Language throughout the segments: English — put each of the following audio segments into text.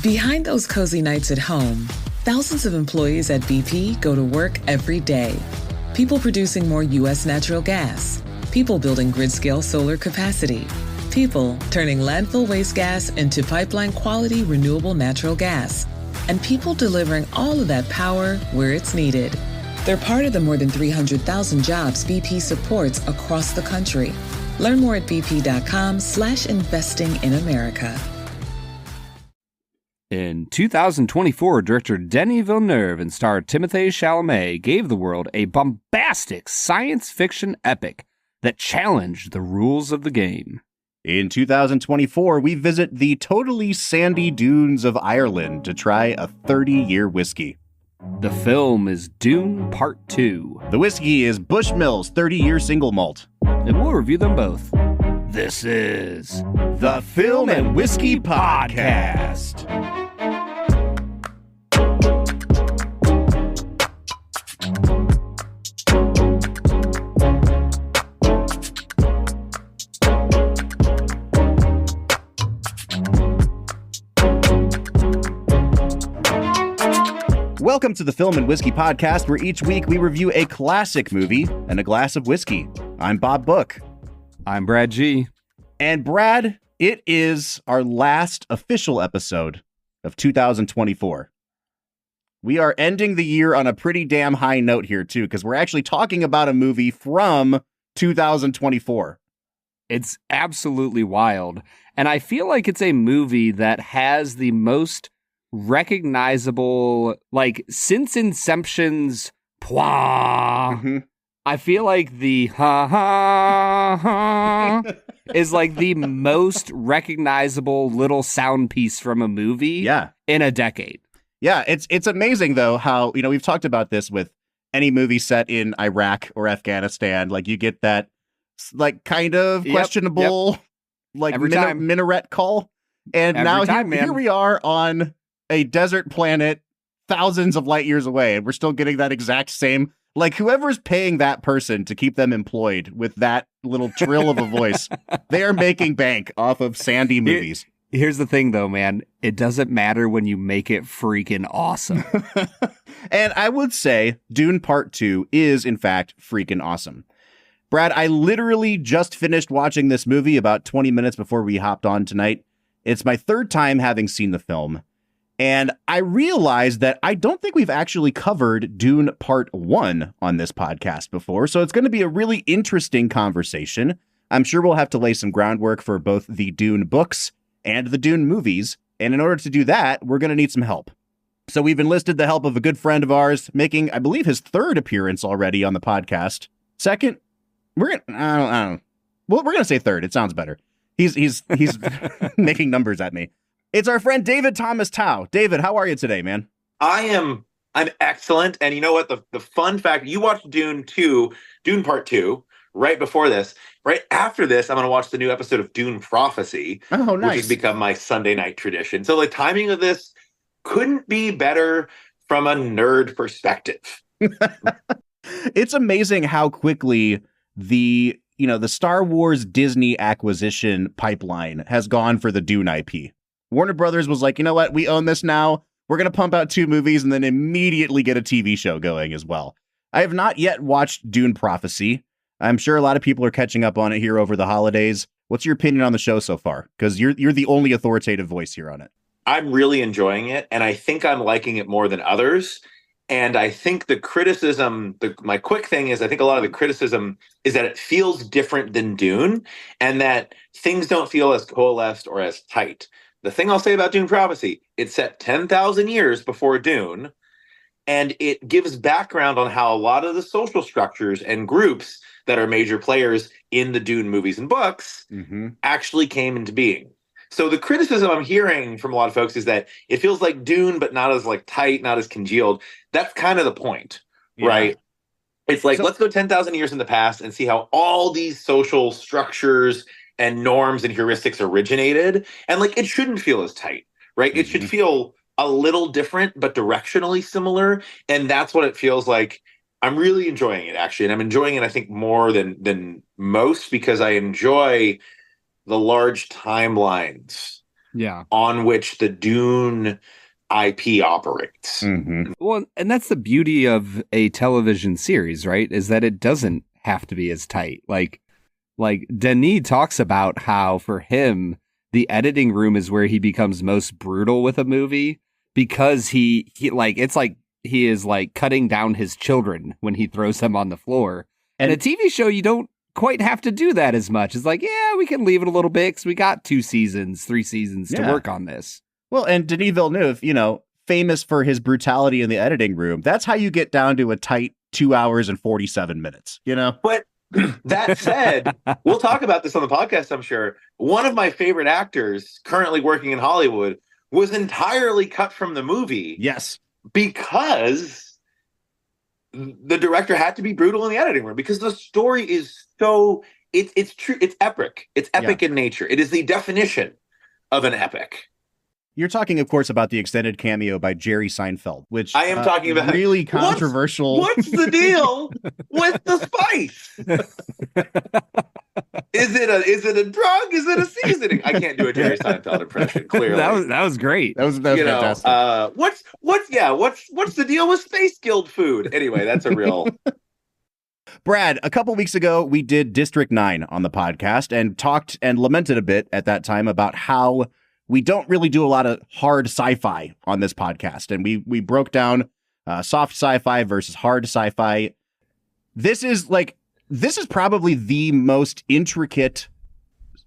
Behind those cozy nights at home, thousands of employees at BP go to work every day. People producing more U.S. natural gas. People building grid-scale solar capacity. People turning landfill waste gas into pipeline-quality renewable natural gas. And people delivering all of that power where it's needed. They're part of the more than 300,000 jobs BP supports across the country. Learn more at bp.com/investing in America. In 2024, director Denis Villeneuve and star Timothée Chalamet gave the world a bombastic science fiction epic that challenged the rules of the game. In 2024, we visit the totally sandy dunes of Ireland to try a 30-year whiskey. The film is Dune Part 2. The whiskey is Bushmills 30-year single malt. And we'll review them both. This is the Film and Whiskey Podcast. Welcome to the Film and Whiskey Podcast, where each week we review a classic movie and a glass of whiskey. I'm Bob Book. I'm Brad G. And Brad, it is our last official episode of 2024. We are ending the year on a pretty damn high note here, too, because we're actually talking about a movie from 2024. It's absolutely wild. And I feel like it's a movie that has the most recognizable, like, since Inception's pwah. Mm-hmm. I feel like the ha ha ha is like the most recognizable little sound piece from a movie in a decade. Yeah, it's amazing, though, how, you know, we've talked about this with any movie set in Iraq or Afghanistan. Like, you get that, like, kind of questionable, like, minaret call. And here we are on a desert planet thousands of light years away, and we're still getting that exact same. Like, whoever's paying that person to keep them employed with that little trill of a voice, they are making bank off of sandy movies. Here's the thing, though, man. It doesn't matter when you make it freaking awesome. And I would say Dune Part 2 is, in fact, freaking awesome. Brad, I literally just finished watching this movie about 20 minutes before we hopped on tonight. It's my third time having seen the film. And I realized that I don't think we've actually covered Dune Part 1 on this podcast before, so it's going to be a really interesting conversation. I'm sure we'll have to lay some groundwork for both the Dune books and the Dune movies, and in order to do that, we're going to need some help. So we've enlisted the help of a good friend of ours, making, I believe, his third appearance already on the podcast. Second, we're going to say third. It sounds better. He's making numbers at me. It's our friend David Thomas Tao. David, how are you today, man? I'm excellent. And you know what? The fun fact, you watched Dune Part 2, right before this. Right after this, I'm going to watch the new episode of Dune Prophecy. Oh, nice. Which has become my Sunday night tradition. So the timing of this couldn't be better from a nerd perspective. It's amazing how quickly the Star Wars Disney acquisition pipeline has gone for the Dune IP. Warner Brothers was like, you know what? We own this now. We're going to pump out 2 movies and then immediately get a TV show going as well. I have not yet watched Dune Prophecy. I'm sure a lot of people are catching up on it here over the holidays. What's your opinion on the show so far? Because you're the only authoritative voice here on it. I'm really enjoying it, and I think I'm liking it more than others. And I think the criticism, my quick thing is, I think a lot of the criticism is that it feels different than Dune, and that things don't feel as coalesced or as tight. The thing I'll say about Dune Prophecy, it's set 10,000 years before Dune, and it gives background on how a lot of the social structures and groups that are major players in the Dune movies and books actually came into being. So the criticism I'm hearing from a lot of folks is that it feels like Dune, but not as like tight, not as congealed. That's kind of the point, right? It's like, let's go 10,000 years in the past and see how all these social structures and norms and heuristics originated. And like, it shouldn't feel as tight, right? It should feel a little different, but directionally similar. And that's what it feels like. I'm really enjoying it, actually. And I'm enjoying it, I think, more than most, because I enjoy the large timelines on which the Dune IP operates. Mm-hmm. Well, and that's the beauty of a television series, right? Is that it doesn't have to be as tight. Like Denis talks about how for him, the editing room is where he becomes most brutal with a movie because he it's like he is like cutting down his children when he throws them on the floor. And a TV show, you don't quite have to do that as much. It's like, yeah, we can leave it a little bit because we got 3 seasons to work on this. Well, and Denis Villeneuve, famous for his brutality in the editing room. That's how you get down to a tight 2 hours and 47 minutes, But that said, we'll talk about this on the podcast, I'm sure. One of my favorite actors currently working in Hollywood was entirely cut from the movie. Yes. Because the director had to be brutal in the editing room because the story is so it's true. It's epic. It's epic in nature. It is the definition of an epic. You're talking, of course, about the extended cameo by Jerry Seinfeld, which I am talking about. Really controversial. What's the deal with the spice? Is it a drug? Is it a seasoning? I can't do a Jerry Seinfeld impression. Clearly, that was great. That was fantastic. What's the deal with Space Guild food? Anyway, that's a real. Brad, a couple weeks ago, we did District 9 on the podcast and talked and lamented a bit at that time about how we don't really do a lot of hard sci-fi on this podcast. And we broke down soft sci-fi versus hard sci-fi. This is probably the most intricate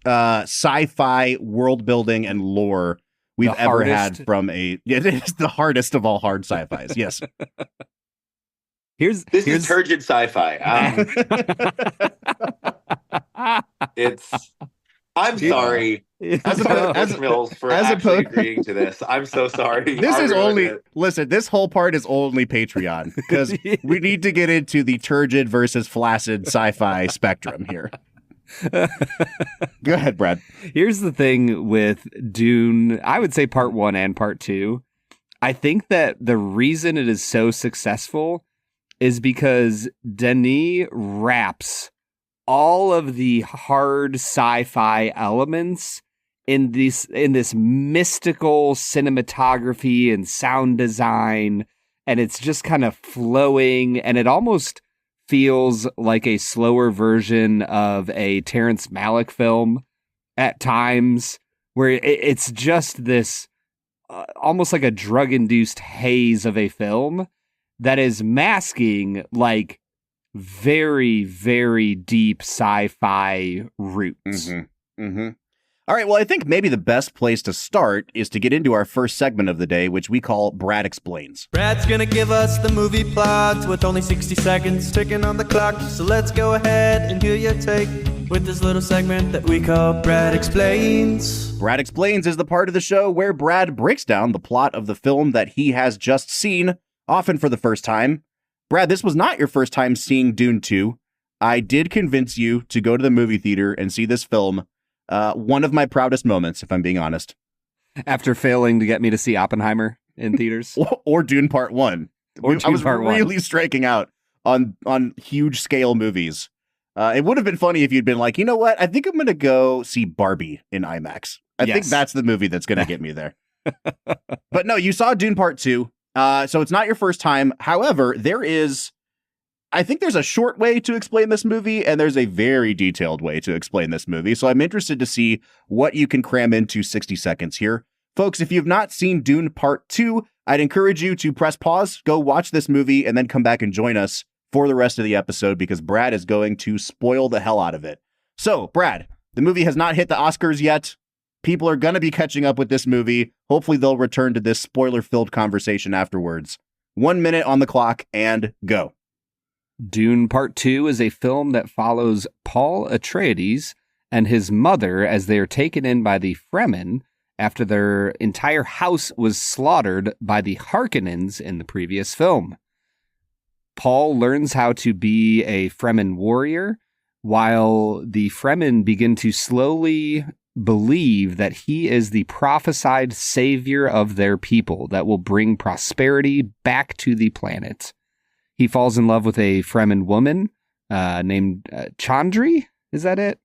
sci-fi world building and lore we've ever had from it is the hardest of all hard sci-fis. Yes. This is turgid sci-fi. I'm sorry. As Bushmills for actually agreeing to this. I'm so sorry. This whole part is only Patreon because we need to get into the turgid versus flaccid sci-fi spectrum here. Go ahead, Brad. Here's the thing with Dune, I would say part 1 and part 2. I think that the reason it is so successful is because Denis wraps all of the hard sci-fi elements in this mystical cinematography and sound design, and it's just kind of flowing, and it almost feels like a slower version of a Terrence Malick film at times, where it's just this almost like a drug-induced haze of a film that is masking like very, very deep sci-fi roots. Mm-hmm. Mm-hmm. All right, well, I think maybe the best place to start is to get into our first segment of the day, which we call Brad Explains. Brad's gonna give us the movie plot with only 60 seconds ticking on the clock. So let's go ahead and hear your take with this little segment that we call Brad Explains. Brad Explains is the part of the show where Brad breaks down the plot of the film that he has just seen, often for the first time. Brad, this was not your first time seeing Dune 2. I did convince you to go to the movie theater and see this film. One of my proudest moments, if I'm being honest. After failing to get me to see Oppenheimer in theaters. or Dune Part 1. I was really striking out on huge scale movies. It would have been funny if you'd been like, you know what? I think I'm going to go see Barbie in IMAX. I think that's the movie that's going to get me there. But no, you saw Dune Part 2. So it's not your first time. However, I think there's a short way to explain this movie, and there's a very detailed way to explain this movie. So I'm interested to see what you can cram into 60 seconds here. Folks, if you've not seen Dune Part 2, I'd encourage you to press pause, go watch this movie, and then come back and join us for the rest of the episode, because Brad is going to spoil the hell out of it. So, Brad, the movie has not hit the Oscars yet. People are going to be catching up with this movie. Hopefully they'll return to this spoiler-filled conversation afterwards. 1 minute on the clock, and go. Dune Part 2 is a film that follows Paul Atreides and his mother as they are taken in by the Fremen after their entire house was slaughtered by the Harkonnens in the previous film. Paul learns how to be a Fremen warrior, while the Fremen begin to slowly believe that he is the prophesied savior of their people that will bring prosperity back to the planet. He falls in love with a Fremen woman named Chandri. Is that it?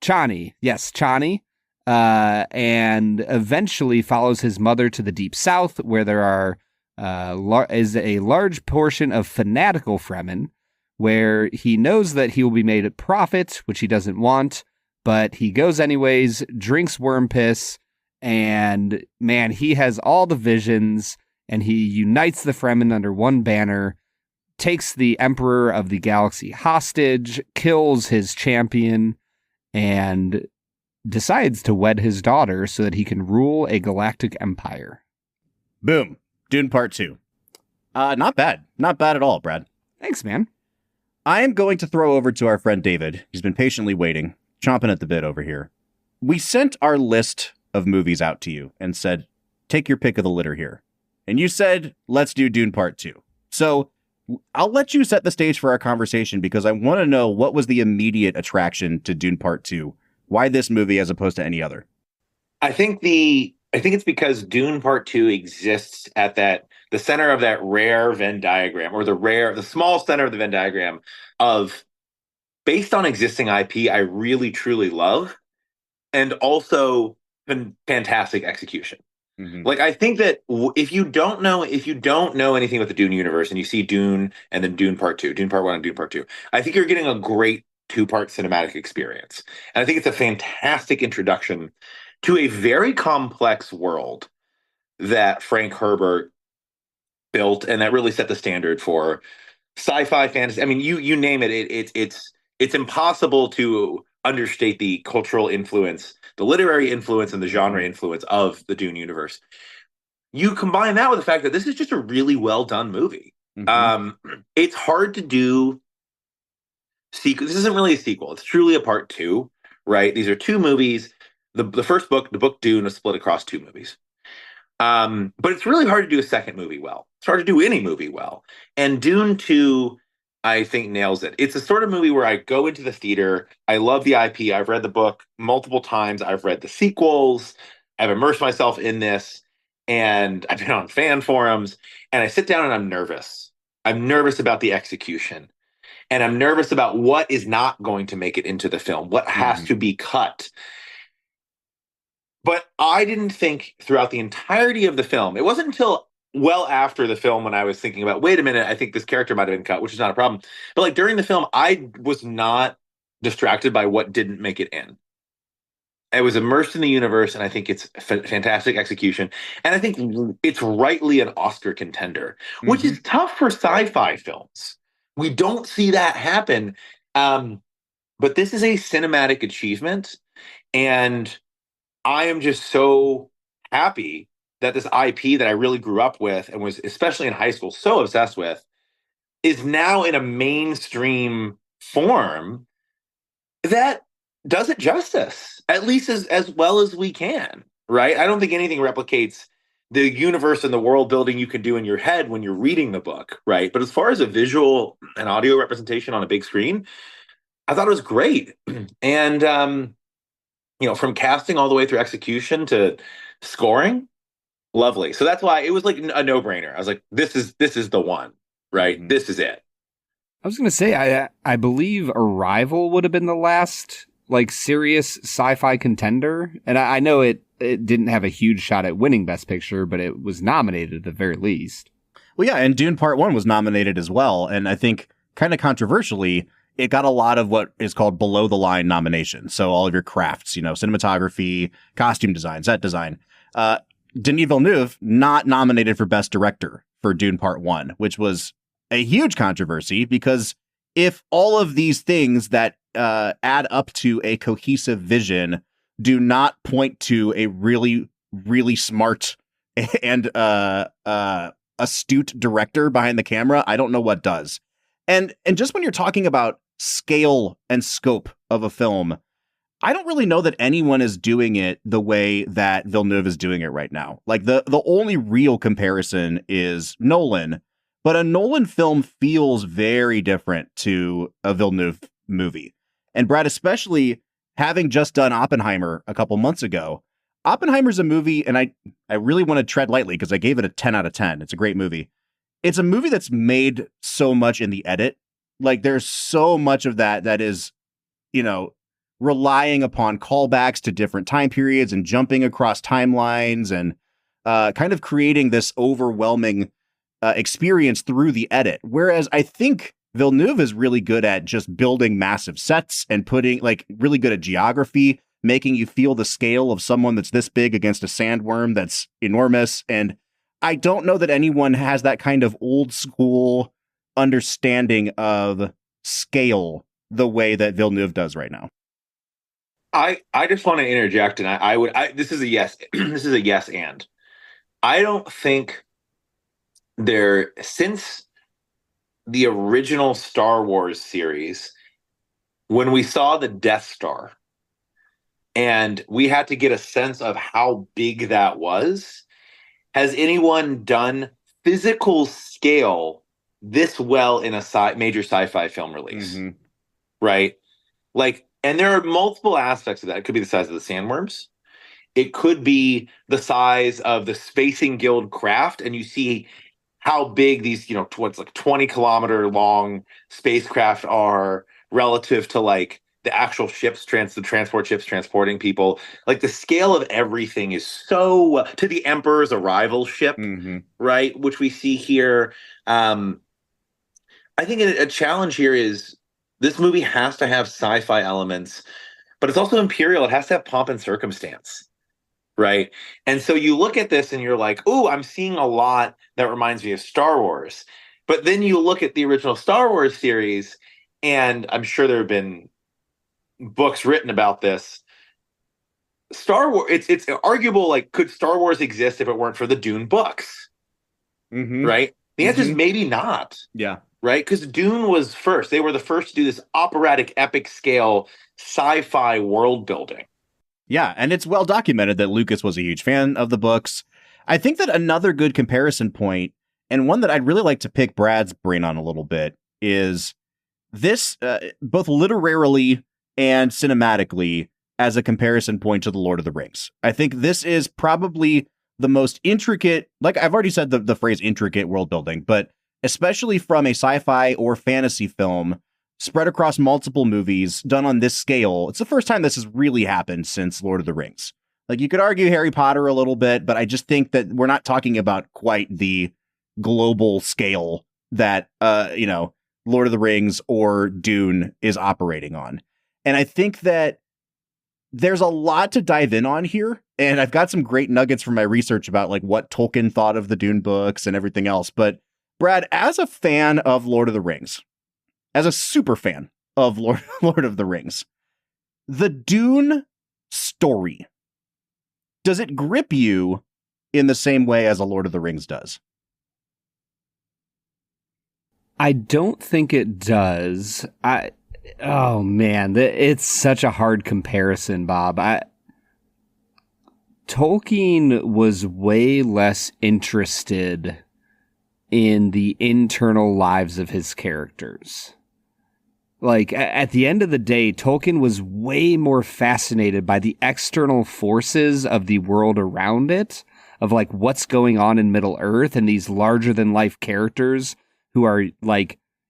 Chani. Yes, Chani. and eventually follows his mother to the Deep South, where there is a large portion of fanatical Fremen, where he knows that he will be made a prophet, which he doesn't want, but he goes anyways, drinks worm piss, and man, he has all the visions, and he unites the Fremen under one banner, takes the Emperor of the Galaxy hostage, kills his champion, and decides to wed his daughter so that he can rule a galactic empire. Boom. Dune Part 2. Not bad. Not bad at all, Brad. Thanks, man. I am going to throw over to our friend David. He's been patiently waiting, chomping at the bit over here. We sent our list of movies out to you and said, take your pick of the litter here. And you said, let's do Dune Part 2. So I'll let you set the stage for our conversation because I want to know what was the immediate attraction to Dune Part 2. Why this movie as opposed to any other? I think it's because Dune Part 2 exists at the center of that rare Venn diagram, or the small center of the Venn diagram of, based on existing IP, I really truly love, and also fantastic execution. Mm-hmm. Like, I think that if you don't know anything about the Dune universe and you see Dune and then Dune Part 2, Dune Part 1 and Dune Part 2, I think you're getting a great 2-part cinematic experience. And I think it's a fantastic introduction to a very complex world that Frank Herbert built, and that really set the standard for sci-fi, fantasy. I mean, you name it. It's impossible to understate the cultural influence, the literary influence, and the genre influence of the Dune universe. You combine that with the fact that this is just a really well done movie. Mm-hmm. It's hard to do sequel. This isn't really a sequel. It's truly a part 2, right? These are 2 movies. The first book, the book Dune, is split across 2 movies. But it's really hard to do a second movie well. It's hard to do any movie well. And Dune 2, I think, nails it. It's a sort of movie where I go into the theater. I love the IP. I've read the book multiple times. I've read the sequels. I've immersed myself in this. And I've been on fan forums. And I sit down and I'm nervous. I'm nervous about the execution. And I'm nervous about what is not going to make it into the film, what has to be cut. But I didn't think throughout the entirety of the film, it wasn't until well after the film when I was thinking about, wait a minute, I think this character might have been cut, which is not a problem. But like during the film, I was not distracted by what didn't make it in. I was immersed in the universe, and I think it's fantastic execution. And I think it's rightly an Oscar contender, which is tough for sci-fi films. We don't see that happen. But this is a cinematic achievement, and I am just so happy that this IP that I really grew up with and was, especially in high school, so obsessed with, is now in a mainstream form that does it justice, at least as well as we can, right? I don't think anything replicates the universe and the world building you can do in your head when you're reading the book, right? But as far as a visual and audio representation on a big screen, I thought it was great. And, from casting all the way through execution to scoring, lovely. So that's why it was like a no-brainer. I was like, this is the one, right? This is it. I was going to say, I believe Arrival would have been the last like serious sci-fi contender. And I know it didn't have a huge shot at winning Best Picture, but it was nominated at the very least. Well, yeah, and Dune Part 1 was nominated as well. And I think kind of controversially, it got a lot of what is called below the line nominations. So all of your crafts, cinematography, costume design, set design. Denis Villeneuve not nominated for Best Director for Dune Part 1, which was a huge controversy because if all of these things that add up to a cohesive vision do not point to a really, really smart and astute director behind the camera, I don't know what does. And just when you're talking about scale and scope of a film, I don't really know that anyone is doing it the way that Villeneuve is doing it right now. Like the only real comparison is Nolan, but a Nolan film feels very different to a Villeneuve movie. And Brad, especially having just done Oppenheimer a couple months ago, Oppenheimer's a movie, and I really want to tread lightly because I gave it a 10 out of 10. It's a great movie. It's a movie that's made so much in the edit. Like there's so much of that is, relying upon callbacks to different time periods and jumping across timelines and kind of creating this overwhelming experience through the edit. Whereas I think Villeneuve is really good at just building massive sets and putting really good at geography, making you feel the scale of someone that's this big against a sandworm that's enormous. And I don't know that anyone has that kind of old school understanding of scale the way that Villeneuve does right now. I just want to interject, and this is a yes. This is a yes, and I don't think since the original Star Wars series, when we saw the Death Star, and we had to get a sense of how big that was, has anyone done physical scale this well in a major sci-fi film release? Mm-hmm. Right? And there are multiple aspects of that. It could be the size of the sandworms. It could be the size of the Spacing Guild craft, and you see how big these, 20-kilometer long spacecraft are relative to the actual ships, the transport ships transporting people. The scale of everything is so to the Emperor's arrival ship, mm-hmm. right? Which we see here. I think a challenge here is this movie has to have sci-fi elements, but it's also imperial. It has to have pomp and circumstance, right? And so you look at this and you're like, "Ooh, I'm seeing a lot that reminds me of Star Wars." But then you look at the original Star Wars series, and I'm sure there have been books written about this. Star Wars, it's arguable, could Star Wars exist if it weren't for the Dune books? Mm-hmm. Right? The answer is maybe not. Yeah. Right? Because Dune was first. They were the first to do this operatic, epic scale sci-fi world building. Yeah, and it's well documented that Lucas was a huge fan of the books. I think that another good comparison point, and one that I'd really like to pick Brad's brain on a little bit, is this, both literarily and cinematically, as a comparison point to The Lord of the Rings. I think this is probably the most intricate, I've already said the phrase intricate world building, but especially from a sci-fi or fantasy film spread across multiple movies done on this scale. It's the first time this has really happened since Lord of the Rings. You could argue Harry Potter a little bit, but I just think that we're not talking about quite the global scale that, Lord of the Rings or Dune is operating on. And I think that there's a lot to dive in on here. And I've got some great nuggets from my research about what Tolkien thought of the Dune books and everything else. But Brad, as a fan of Lord of the Rings, as a super fan of Lord of the Rings, the Dune story, does it grip you in the same way as a Lord of the Rings does? I don't think it does. Oh man, it's such a hard comparison, Bob. Tolkien was way less interested in the internal lives of his characters. At the end of the day, Tolkien was way more fascinated by the external forces of the world around it, of what's going on in Middle Earth and these larger than life characters who are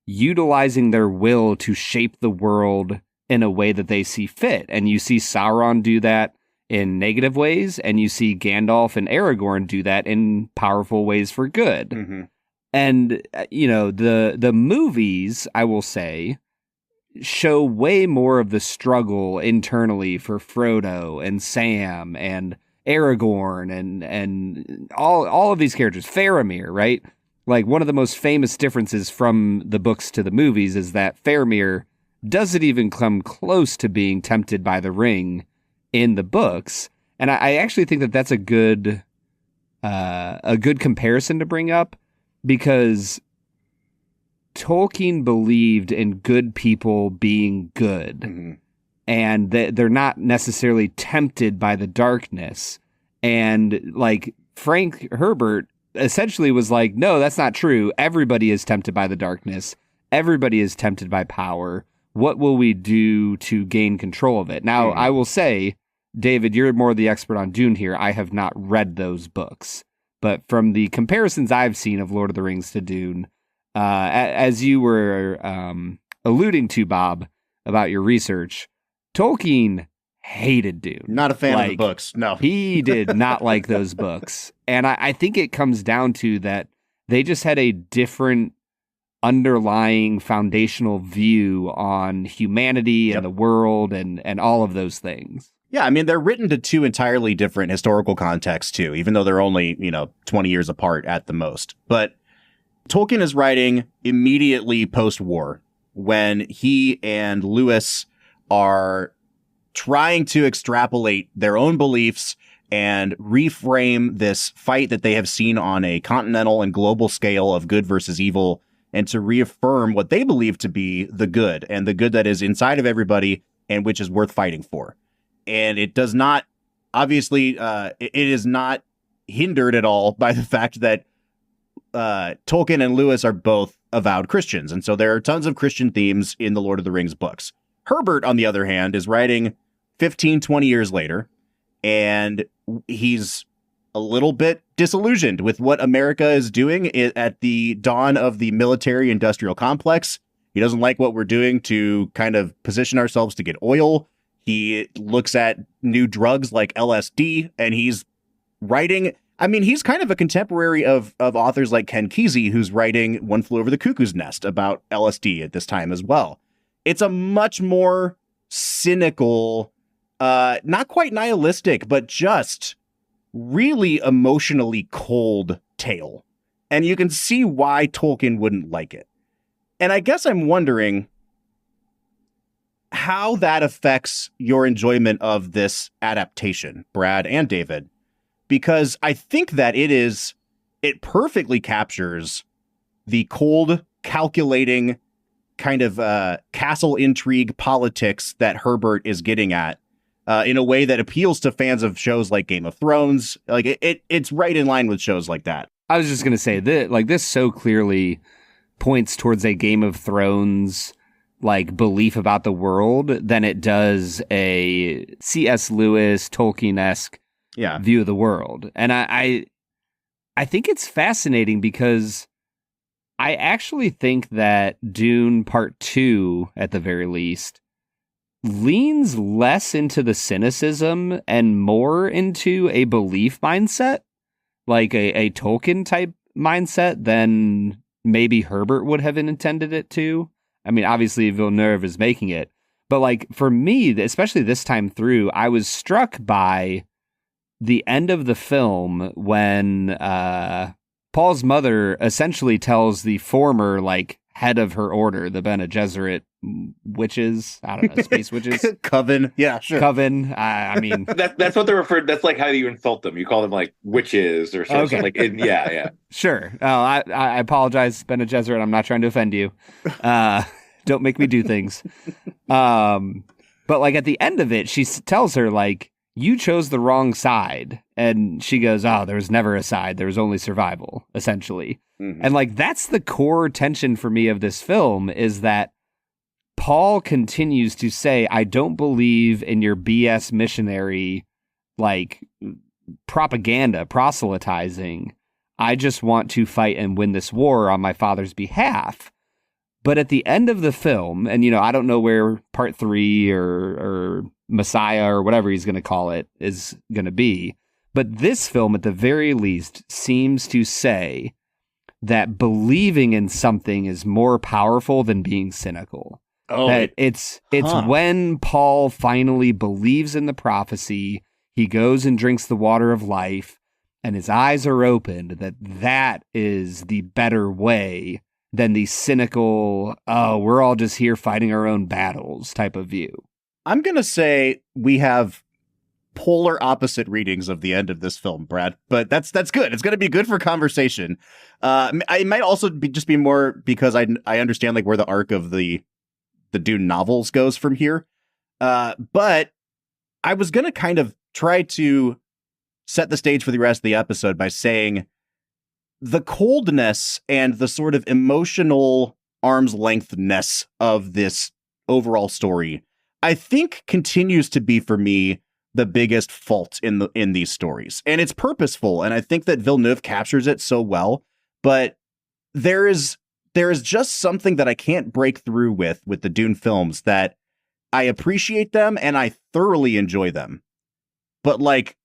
utilizing their will to shape the world in a way that they see fit. And you see Sauron do that in negative ways, and you see Gandalf and Aragorn do that in powerful ways for good. Mm-hmm. And, the movies, I will say, show way more of the struggle internally for Frodo and Sam and Aragorn and all of these characters. Faramir, right? One of the most famous differences from the books to the movies is that Faramir doesn't even come close to being tempted by the ring in the books. And I actually think that that's a good comparison to bring up, because Tolkien believed in good people being good, mm-hmm. and that they're not necessarily tempted by the darkness. And Frank Herbert essentially was no, that's not true. Everybody is tempted by the darkness. Everybody is tempted by power. What will we do to gain control of it? Now, I will say, David, you're more the expert on Dune here. I have not read those books. But from the comparisons I've seen of Lord of the Rings to Dune, as you were alluding to, Bob, about your research, Tolkien hated Dune. Not a fan of the books. No. He did not like those books. And I think it comes down to that they just had a different underlying foundational view on humanity and the world and all of those things. Yeah, I mean, they're written to two entirely different historical contexts, too, even though they're only, 20 years apart at the most. But Tolkien is writing immediately post-war when he and Lewis are trying to extrapolate their own beliefs and reframe this fight that they have seen on a continental and global scale of good versus evil, and to reaffirm what they believe to be the good, and the good that is inside of everybody and which is worth fighting for. And it does not, obviously, it is not hindered at all by the fact that Tolkien and Lewis are both avowed Christians. And so there are tons of Christian themes in the Lord of the Rings books. Herbert, on the other hand, is writing 15, 20 years later, and he's a little bit disillusioned with what America is doing at the dawn of the military-industrial complex. He doesn't like what we're doing to kind of position ourselves to get oil. He looks at new drugs like LSD, and he's writing. I mean, he's kind of a contemporary of authors like Ken Kesey, who's writing One Flew Over the Cuckoo's Nest about LSD at this time as well. It's a much more cynical, not quite nihilistic, but just really emotionally cold tale. And you can see why Tolkien wouldn't like it. And I guess I'm wondering how that affects your enjoyment of this adaptation, Brad and David, because I think that it perfectly captures the cold, calculating kind of castle intrigue politics that Herbert is getting at in a way that appeals to fans of shows like Game of Thrones. Like it's right in line with shows like that. I was just going to say that, like, this so clearly points towards a Game of Thrones like belief about the world than it does a C.S. Lewis Tolkien-esque view of the world. And I think it's fascinating because I actually think that Dune Part 2, at the very least, leans less into the cynicism and more into a belief mindset, like a Tolkien type mindset than maybe Herbert would have intended it to. I mean, obviously Villeneuve is making it, but like for me, especially this time through, I was struck by the end of the film when Paul's mother essentially tells the former like head of her order, the Bene Gesserit witches, I don't know, space witches, Coven, yeah, sure, Coven. I mean, that's what they're referred. That's like how you insult them. You call them like witches or something. Okay. Like, yeah. Sure. I apologize, Bene Gesserit. I'm not trying to offend you. Don't make me do things. But like at the end of it, she tells her like, you chose the wrong side. And she goes, oh, there was never a side. There was only survival, essentially. Mm-hmm. And like, that's the core tension for me of this film, is that Paul continues to say, I don't believe in your BS missionary, like, propaganda, proselytizing. I just want to fight and win this war on my father's behalf. But at the end of the film, and, you know, I don't know where part 3 or Messiah or whatever he's going to call it is going to be, but this film, at the very least, seems to say that believing in something is more powerful than being cynical. Oh, that it's when Paul finally believes in the prophecy, he goes and drinks the water of life, and his eyes are opened, that is the better way than the cynical, oh, we're all just here fighting our own battles type of view. I'm going to say we have polar opposite readings of the end of this film, Brad, but that's good. It's going to be good for conversation. It might also be more because I understand like where the arc of the Dune novels goes from here. But I was going to kind of try to set the stage for the rest of the episode by saying the coldness and the sort of emotional arm's lengthness of this overall story, I think, continues to be for me the biggest fault in these stories. And it's purposeful, and I think that Villeneuve captures it so well, but there is just something that I can't break through with the Dune films, that I appreciate them and I thoroughly enjoy them. But like,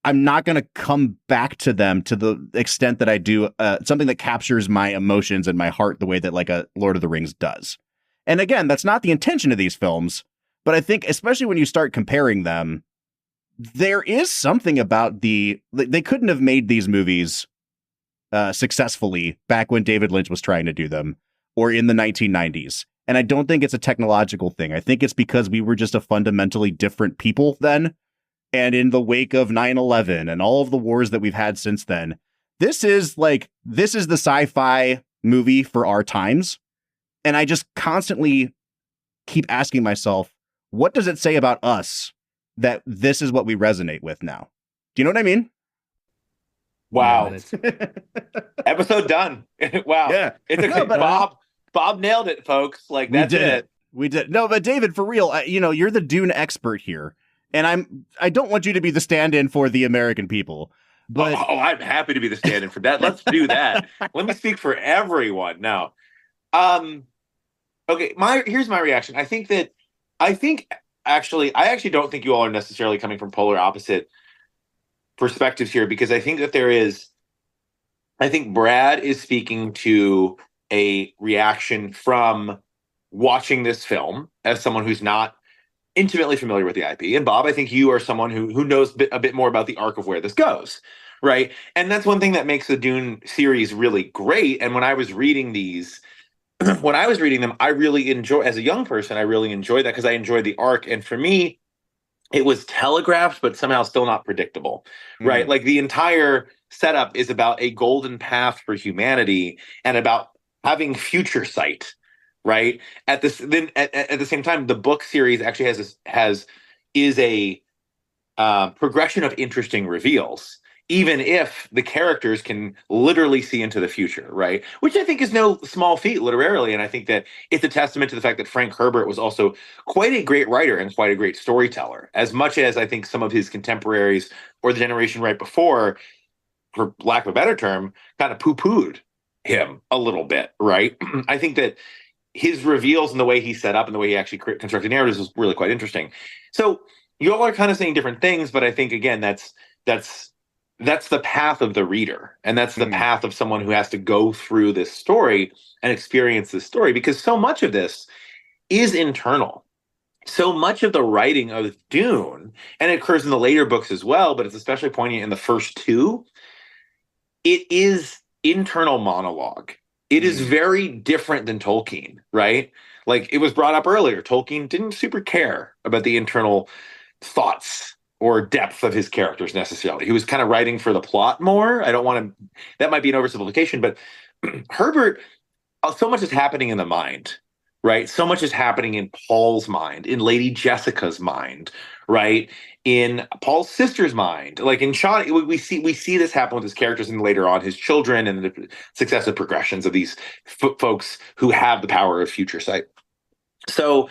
I'm not going to come back to them to the extent that I do something that captures my emotions and my heart the way that like a Lord of the Rings does. And again, that's not the intention of these films, but I think especially when you start comparing them, there is something about they couldn't have made these movies successfully back when David Lynch was trying to do them or in the 1990s. And I don't think it's a technological thing. I think it's because we were just a fundamentally different people then. And in the wake of 9/11 and all of the wars that we've had since then, this is the sci-fi movie for our times. And I just constantly keep asking myself, what does it say about us that this is what we resonate with now? Do you know what I mean? Wow. Episode done. Wow. Yeah. It's a Bob nailed it, folks. Like, that's it. We did. No, but David, for real, you're the Dune expert here. And I don't want you to be the stand-in for the American people. But I'm happy to be the stand-in for that. Let's do that. Let me speak for everyone now. Okay, here's my reaction. I actually don't think you all are necessarily coming from polar opposite perspectives here, because I think that I think Brad is speaking to a reaction from watching this film as someone who's not intimately familiar with the IP. And Bob, I think you are someone who knows a bit more about the arc of where this goes, right? And that's one thing that makes the Dune series really great. And when I was reading them, I really enjoy, as a young person, I really enjoyed that because I enjoyed the arc. And for me, it was telegraphed, but somehow still not predictable, right? Like, the entire setup is about a golden path for humanity and about having future sight, right? At the same time, the book series actually is a progression of interesting reveals, even if the characters can literally see into the future, right? Which I think is no small feat literarily, and I think that it's a testament to the fact that Frank Herbert was also quite a great writer and quite a great storyteller, as much as I think some of his contemporaries or the generation right before, for lack of a better term, kind of poo-pooed him a little bit, right? I think that his reveals and the way he set up and the way he actually constructed narratives was really quite interesting. So you all are kind of saying different things, but I think, again, that's the path of the reader. And that's the path of someone who has to go through this story and experience this story, because so much of this is internal. So much of the writing of Dune, and it occurs in the later books as well, but it's especially poignant in the first two, it is internal monologue. It is very different than Tolkien, right? Like, it was brought up earlier, Tolkien didn't super care about the internal thoughts or depth of his characters necessarily. He was kind of writing for the plot more. That might be an oversimplification, but Herbert, so much is happening in the mind, right? So much is happening in Paul's mind, in Lady Jessica's mind, right? In Paul's sister's mind. Like, in Sean, we see this happen with his characters, and later on his children, and the successive progressions of these folks who have the power of future sight. So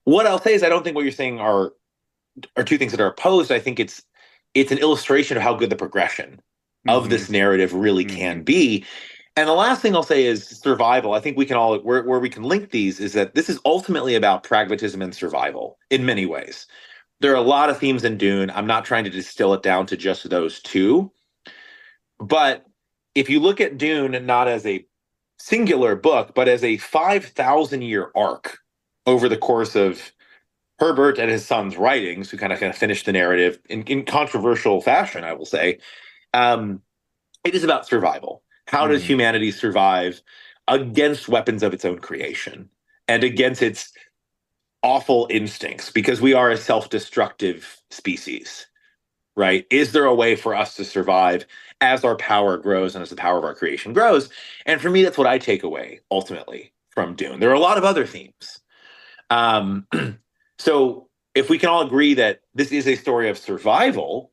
what I'll say is, I don't think what you're saying are two things that are opposed. I think it's an illustration of how good the progression of this narrative really can be. And the last thing I'll say is survival. I think we can all, where we can link these, is that this is ultimately about pragmatism and survival in many ways. There are a lot of themes in Dune. I'm not trying to distill it down to just those two. But if you look at Dune not as a singular book, but as a 5,000-year arc over the course of Herbert and his son's writings, who kind of finished the narrative in controversial fashion, I will say, it is about survival. How does humanity survive against weapons of its own creation and against its awful instincts? Because we are a self-destructive species, right? Is there a way for us to survive as our power grows and as the power of our creation grows? And for me, that's what I take away ultimately from Dune. There are a lot of other themes. So if we can all agree that this is a story of survival,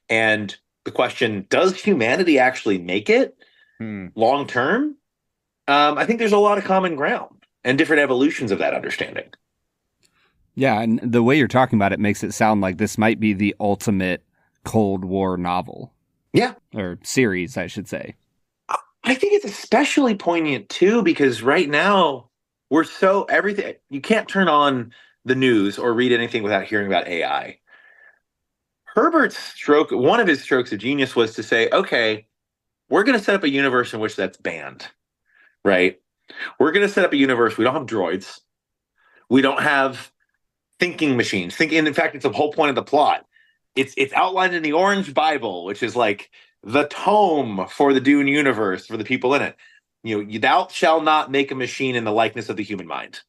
and the question, does humanity actually make it long term? I think there's a lot of common ground and different evolutions of that understanding. Yeah, and the way you're talking about it makes it sound like this might be the ultimate Cold War novel. Yeah. Or series, I should say. I think it's especially poignant, too, because right now, everything, you can't turn on the news or read anything without hearing about AI. Herbert's stroke, one of his strokes of genius was to say, okay, we're going to set up a universe in which that's banned, right? We're going to set up a universe. We don't have droids. We don't have thinking machines. In fact, it's the whole point of the plot. It's outlined in the Orange Bible, which is like the tome for the Dune universe for the people in it. You know, thou shalt not make a machine in the likeness of the human mind,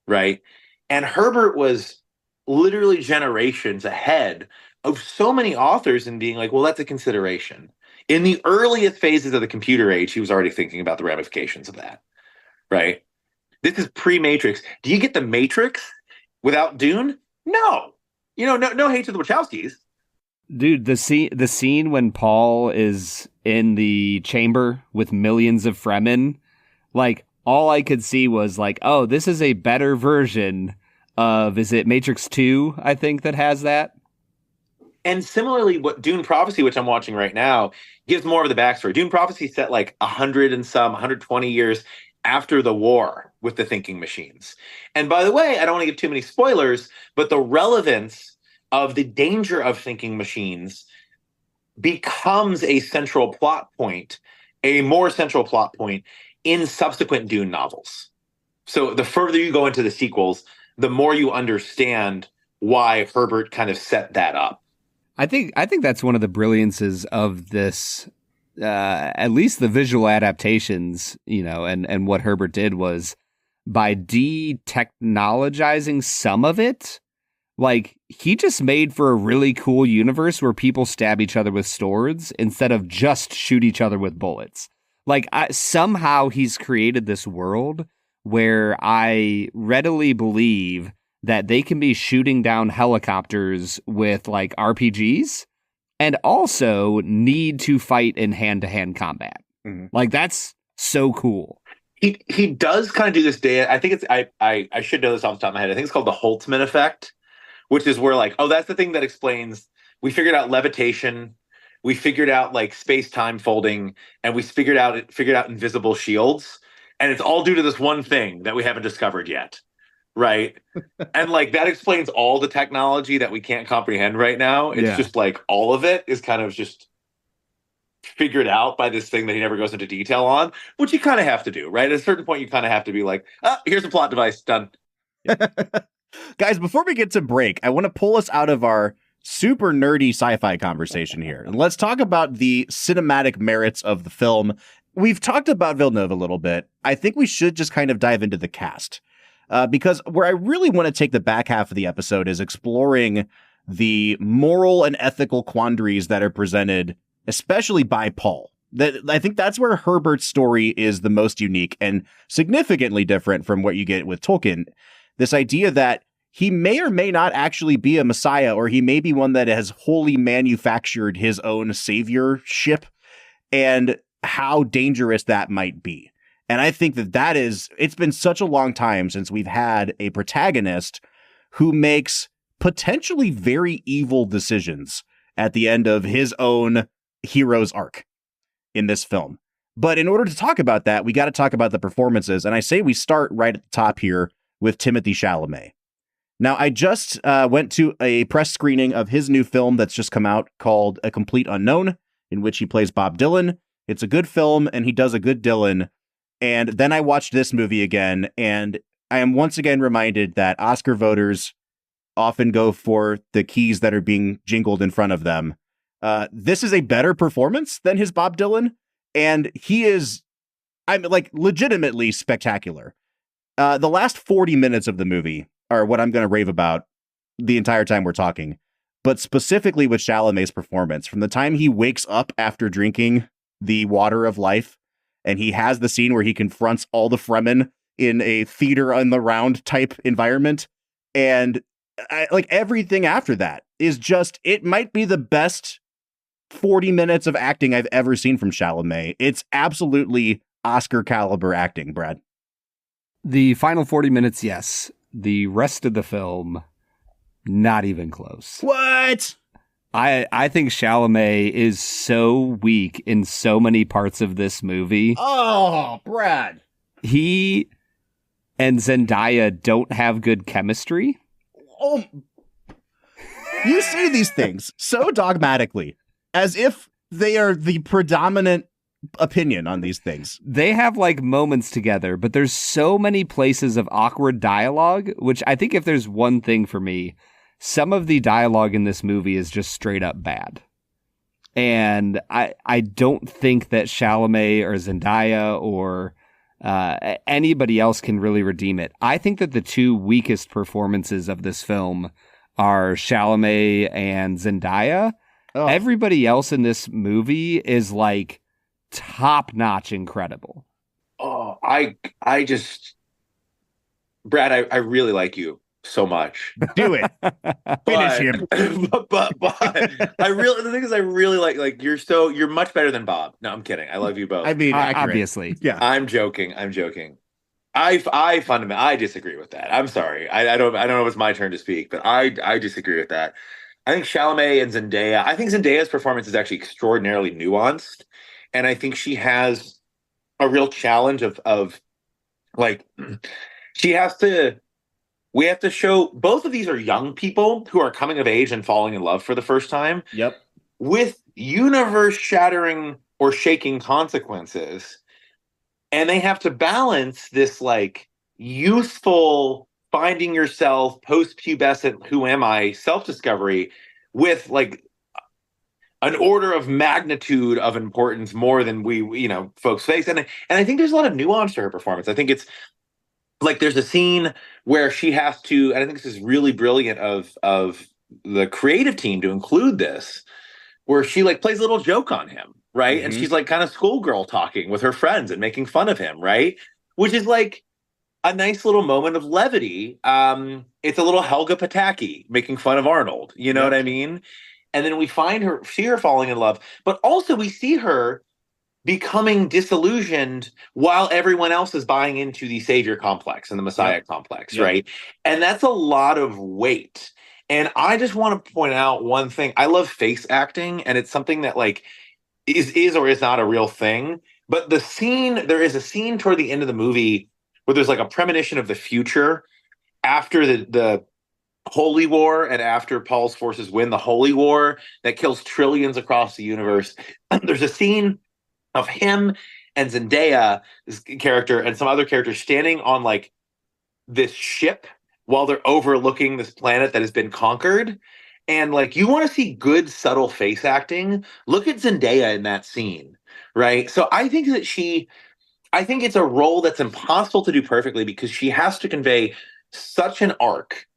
right? And Herbert was literally generations ahead of so many authors in being like, well, that's a consideration. In the earliest phases of the computer age, he was already thinking about the ramifications of that, right? This is pre-Matrix. Do you get the Matrix without Dune? No. You know, no hate to the Wachowskis. Dude, the scene when Paul is in the chamber with millions of Fremen, like, all I could see was like, oh, this is a better version of, is it Matrix 2, I think, that has that? And similarly, what Dune Prophecy, which I'm watching right now, gives more of the backstory. Dune Prophecy set like 120 years after the war with the thinking machines. And by the way, I don't want to give too many spoilers, but the relevance of the danger of thinking machines becomes a central plot point, a more central plot point in subsequent Dune novels. So the further you go into the sequels, the more you understand why Herbert kind of set that up. I think that's one of the brilliances of this, at least the visual adaptations, you know, and what Herbert did was by de-technologizing some of it, like, he just made for a really cool universe where people stab each other with swords instead of just shoot each other with bullets. Like, somehow he's created this world where I readily believe that they can be shooting down helicopters with, like, RPGs and also need to fight in hand-to-hand combat. Mm-hmm. Like, that's so cool. He does kind of do this day. I think it's I should know this off the top of my head. I think it's called the Holtzman effect, which is where, like, oh, that's the thing that explains, we figured out levitation, we figured out like space-time folding, and we figured out invisible shields, and it's all due to this one thing that we haven't discovered yet. Right. And like that explains all the technology that we can't comprehend right now. It's just like all of it is kind of just figured out by this thing that he never goes into detail on, which you kind of have to do, right? At a certain point, you kind of have to be like, here's a plot device, done. Guys, before we get to break, I want to pull us out of our super nerdy sci-fi conversation here. And let's talk about the cinematic merits of the film. We've talked about Villeneuve a little bit. I think we should just kind of dive into the cast. Because where I really want to take the back half of the episode is exploring the moral and ethical quandaries that are presented, especially by Paul. I think that's where Herbert's story is the most unique and significantly different from what you get with Tolkien. This idea that he may or may not actually be a messiah, or he may be one that has wholly manufactured his own saviorship, and how dangerous that might be. And I think that it's been such a long time since we've had a protagonist who makes potentially very evil decisions at the end of his own hero's arc in this film. But in order to talk about that, we got to talk about the performances. And I say we start right at the top here with Timothée Chalamet. Now, I just went to a press screening of his new film that's just come out called A Complete Unknown, in which he plays Bob Dylan. It's a good film, and he does a good Dylan. And then I watched this movie again, and I am once again reminded that Oscar voters often go for the keys that are being jingled in front of them. This is a better performance than his Bob Dylan, and he is, legitimately spectacular. The last 40 minutes of the movie are what I'm going to rave about the entire time we're talking, but specifically with Chalamet's performance. From the time he wakes up after drinking the water of life, and he has the scene where he confronts all the Fremen in a theater on the round type environment. And everything after that is just, it might be the best 40 minutes of acting I've ever seen from Chalamet. It's absolutely Oscar caliber acting, Brad. The final 40 minutes, yes. The rest of the film, not even close. What? I think Chalamet is so weak in so many parts of this movie. Oh, Brad. He and Zendaya don't have good chemistry. Oh, you say these things so dogmatically, as if they are the predominant opinion on these things. They have like moments together, but there's so many places of awkward dialogue, which I think if there's one thing for me, some of the dialogue in this movie is just straight up bad. And I don't think that Chalamet or Zendaya or anybody else can really redeem it. I think that the two weakest performances of this film are Chalamet and Zendaya. Oh. Everybody else in this movie is like top-notch incredible. Oh, I just, Brad, I really like you so much. Do it. Finish him. But I really, the thing is, I really like you're much better than Bob. No, I'm kidding. I love you both. I mean, obviously. Yeah. I'm joking. I fundamentally disagree with that. I'm sorry. I don't know if it's my turn to speak, but I disagree with that. I think Chalamet and Zendaya. I think Zendaya's performance is actually extraordinarily nuanced, and I think she has a real challenge of like she has to. We have to show both of these are young people who are coming of age and falling in love for the first time. Yep. With universe-shattering or shaking consequences. And they have to balance this like youthful finding yourself, post-pubescent, who am I, self-discovery with like an order of magnitude of importance more than we folks face. And I think there's a lot of nuance to her performance. I think it's like there's a scene where she has to, and I think this is really brilliant of the creative team to include this, where she like plays a little joke on him, right? Mm-hmm. And she's like kind of schoolgirl talking with her friends and making fun of him, right? Which is like a nice little moment of levity. It's a little Helga Pataki making fun of Arnold, you know what I mean? And then we see her falling in love, but also we see her becoming disillusioned while everyone else is buying into the savior complex and the messiah complex, right? And that's a lot of weight. And I just want to point out one thing. I love face acting, and it's something that like is or is not a real thing. But there is a scene toward the end of the movie where there's like a premonition of the future after the Holy War and after Paul's forces win the Holy War that kills trillions across the universe. There's a scene of him and Zendaya, this character, and some other characters standing on like this ship while they're overlooking this planet that has been conquered. And like, you want to see good, subtle face acting, look at Zendaya in that scene, right? So I think it's a role that's impossible to do perfectly because she has to convey such an arc,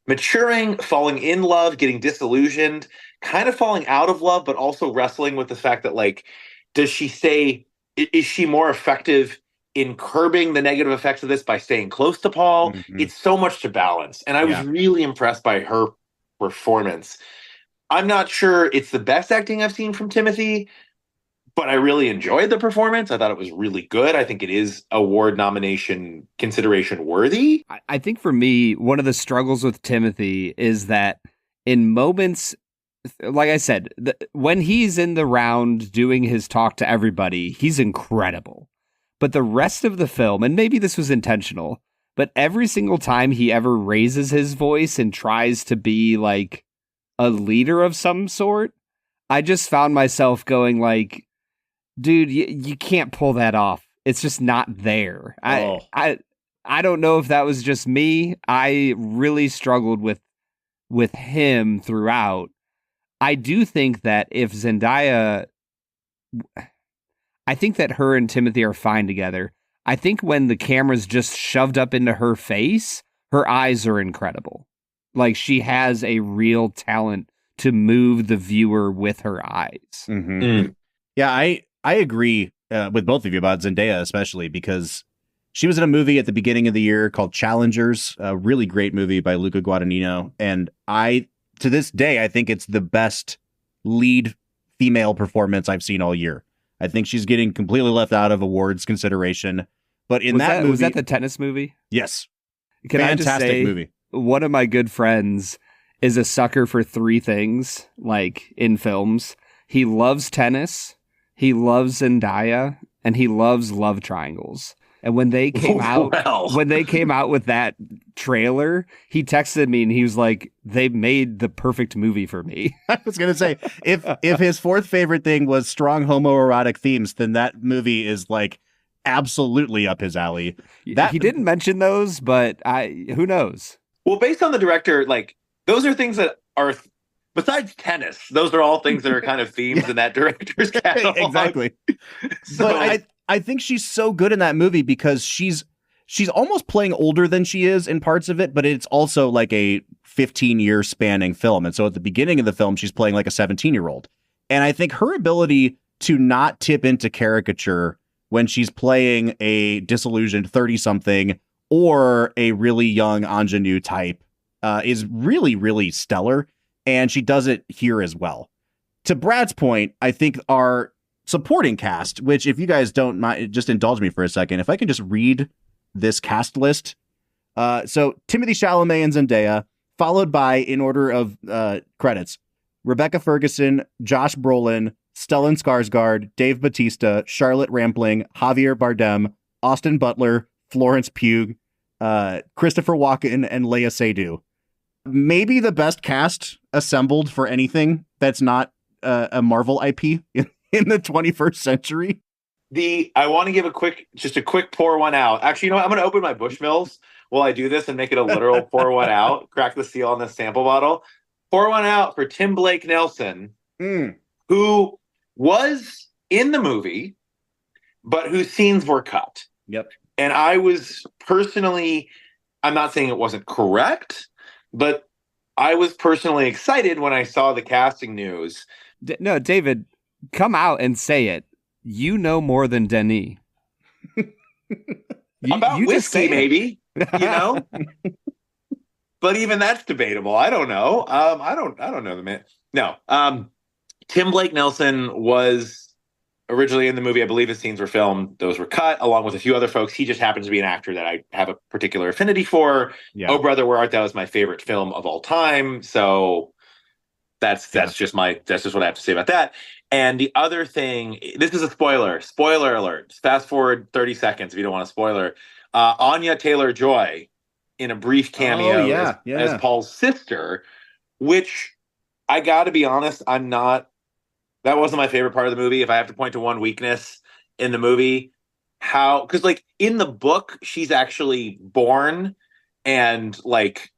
maturing, falling in love, getting disillusioned, kind of falling out of love, but also wrestling with the fact that like, is she more effective in curbing the negative effects of this by staying close to Paul? Mm-hmm. It's so much to balance. And I was really impressed by her performance. I'm not sure it's the best acting I've seen from Timothée, but I really enjoyed the performance. I thought it was really good. I think it is award nomination consideration worthy. I think for me, one of the struggles with Timothée is that in moments, like I said, when he's in the round doing his talk to everybody, he's incredible. But the rest of the film, and maybe this was intentional, but every single time he ever raises his voice and tries to be like a leader of some sort, I just found myself going like, dude, you can't pull that off. It's just not there. Oh. I don't know if that was just me. I really struggled with him throughout. I do think that if Zendaya, I think that her and Timothée are fine together. I think when the camera's just shoved up into her face, her eyes are incredible. Like she has a real talent to move the viewer with her eyes. Mm-hmm. Mm. Yeah, I agree with both of you about Zendaya, especially because she was in a movie at the beginning of the year called Challengers, a really great movie by Luca Guadagnino. And to this day, I think it's the best lead female performance I've seen all year. I think she's getting completely left out of awards consideration. But in that movie... Was that the tennis movie? Yes. Fantastic I just say, movie. One of my good friends is a sucker for three things, like in films. He loves tennis, he loves Zendaya, and he loves love triangles. And when they came out with that trailer, he texted me and he was like, "They made the perfect movie for me." I was gonna say, if his fourth favorite thing was strong homoerotic themes, then that movie is like absolutely up his alley. He didn't mention those, but who knows? Well, based on the director, like those are things that are besides tennis. Those are all things that are kind of themes in that director's catalog. Exactly. So, but I think she's so good in that movie because she's almost playing older than she is in parts of it, but it's also like a 15-year spanning film. And so at the beginning of the film, she's playing like a 17-year-old. And I think her ability to not tip into caricature when she's playing a disillusioned 30-something or a really young ingenue type is really, really stellar. And she does it here as well. To Brad's point, I think our supporting cast, which if you guys don't mind, just indulge me for a second. If I can just read this cast list. So Timothée Chalamet and Zendaya, followed by, in order of credits, Rebecca Ferguson, Josh Brolin, Stellan Skarsgård, Dave Bautista, Charlotte Rampling, Javier Bardem, Austin Butler, Florence Pugh, Christopher Walken, and Léa Seydoux. Maybe the best cast assembled for anything that's not a Marvel IP in the 21st century. I want to give a quick pour one out. Actually, you know what? I'm going to open my Bushmills while I do this and make it a literal pour one out. Crack the seal on this sample bottle. Pour one out for Tim Blake Nelson, who was in the movie, but whose scenes were cut. Yep. And I was personally, I'm not saying it wasn't correct, but I was personally excited when I saw the casting news. No, David, come out and say it. You know more than Denis. About whiskey, maybe, you know? But even that's debatable. I don't know. I don't know the man. No. Tim Blake Nelson was originally in the movie. I believe his scenes were filmed. Those were cut along with a few other folks. He just happens to be an actor that I have a particular affinity for. Yeah. Oh, Brother, Where Art Thou is my favorite film of all time. So that's just what I have to say about that. And the other thing, this is a spoiler alert. Fast forward 30 seconds if you don't want a spoiler. Anya Taylor-Joy in a brief cameo as Paul's sister, which I got to be honest, that wasn't my favorite part of the movie. If I have to point to one weakness in the movie, because like in the book, she's actually born and like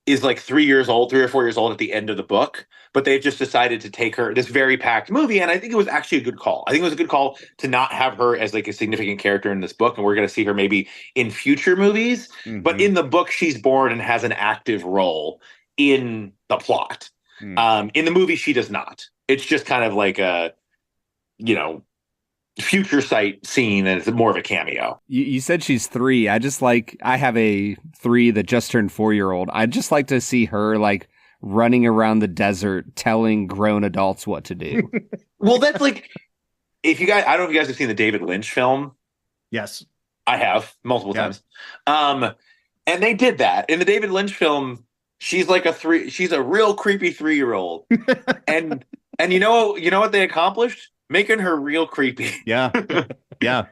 is like 3 or 4 years old at the end of the book, but they've just decided to take her this very packed movie. And I think it was actually a good call. I think it was a good call to not have her as like a significant character in this book. And we're going to see her maybe in future movies, but in the book, she's born and has an active role in the plot. In the movie, she does not. It's just kind of like a, future sight scene, and it's more of a cameo. You said she's 3. I have a 3 that just turned 4-year-old. I'd just like to see her like running around the desert telling grown adults what to do. Well, that's like, I don't know if you guys have seen the David Lynch film. Yes. I have multiple times. And they did that. In the David Lynch film, she's like she's a real creepy 3-year-old. and you know what they accomplished? Making her real creepy. Yeah. Yeah.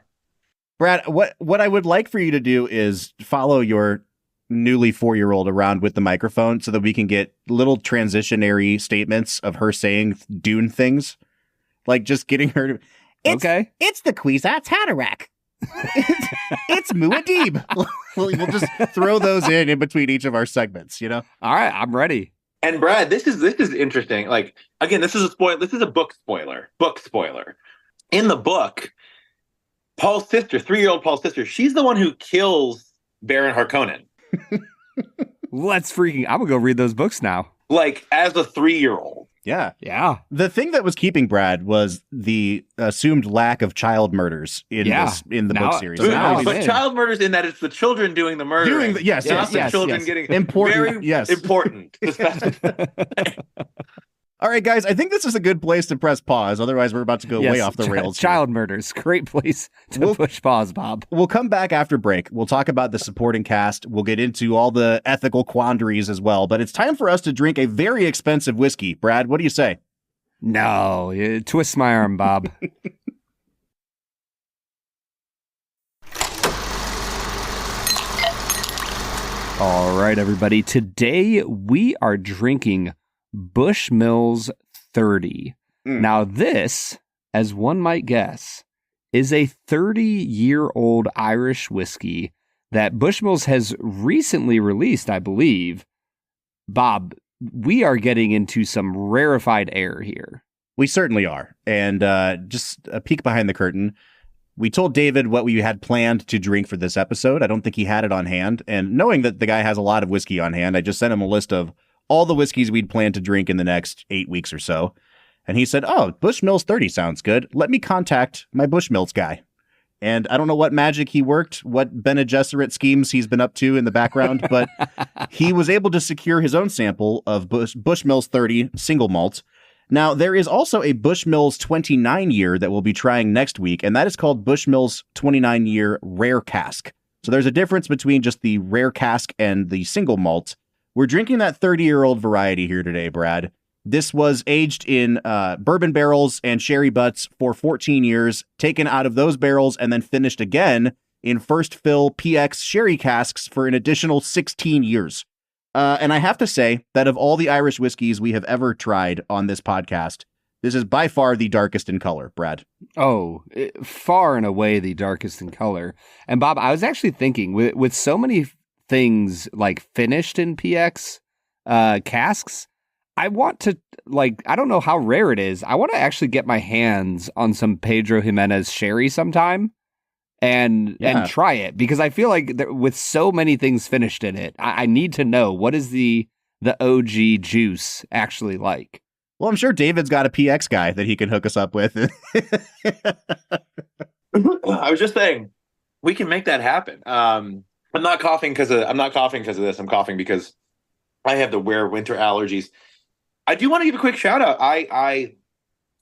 Brad, what I would like for you to do is follow your newly 4-year-old around with the microphone so that we can get little transitionary statements of her saying Dune things. Like just getting her to... It's the Kwisatz Haderach. It's Muad'Dib. We'll just throw those in between each of our segments, All right, I'm ready. And Brad, this is interesting. Like, again, this is a spoiler. This is a book spoiler. In the book, Paul's sister, 3-year-old Paul's sister, she's the one who kills Baron Harkonnen. I'm gonna go read those books now. Like, as a 3-year-old. Yeah. Yeah. The thing that was keeping Brad was the assumed lack of child murders in the book series. But child murders in that it's the children doing the murdering. Children getting important. Important to specify. All right, guys, I think this is a good place to press pause. Otherwise, we're about to go way off the rails. Child murders. Great place to push pause, Bob. We'll come back after break. We'll talk about the supporting cast. We'll get into all the ethical quandaries as well. But it's time for us to drink a very expensive whiskey. Brad, what do you say? No, twist my arm, Bob. All right, everybody. Today we are drinking Bushmills 30. Now this, as one might guess, is a 30-year-old Irish whiskey that Bushmills has recently released, I believe. Bob, we are getting into some rarefied air here. We certainly are. And just a peek behind the curtain. We told David what we had planned to drink for this episode. I don't think he had it on hand. And knowing that the guy has a lot of whiskey on hand, I just sent him a list of all the whiskeys we'd planned to drink in the next 8 weeks or so. And he said, oh, Bushmills 30 sounds good. Let me contact my Bushmills guy. And I don't know what magic he worked, what Bene Gesserit schemes he's been up to in the background, but he was able to secure his own sample of Bushmills 30 single malt. Now, there is also a Bushmills 29 year that we'll be trying next week, and that is called Bushmills 29 year rare cask. So there's a difference between just the rare cask and the single malt. We're drinking that 30-year-old variety here today, Brad. This was aged in bourbon barrels and sherry butts for 14 years, taken out of those barrels and then finished again in first fill PX sherry casks for an additional 16 years. And I have to say that of all the Irish whiskeys we have ever tried on this podcast, this is by far the darkest in color, Brad. Oh, far and away the darkest in color. And Bob, I was actually thinking with so many things like finished in PX casks, I want to, like, I don't know how rare it is. I want to actually get my hands on some Pedro Jimenez sherry sometime and try it, because I feel like with so many things finished in it, I need to know, what is the OG juice actually like? Well, I'm sure David's got a PX guy that he can hook us up with. I was just saying, we can make that happen. I'm not coughing because of this. I'm coughing because I have the winter allergies. I do want to give a quick shout out. I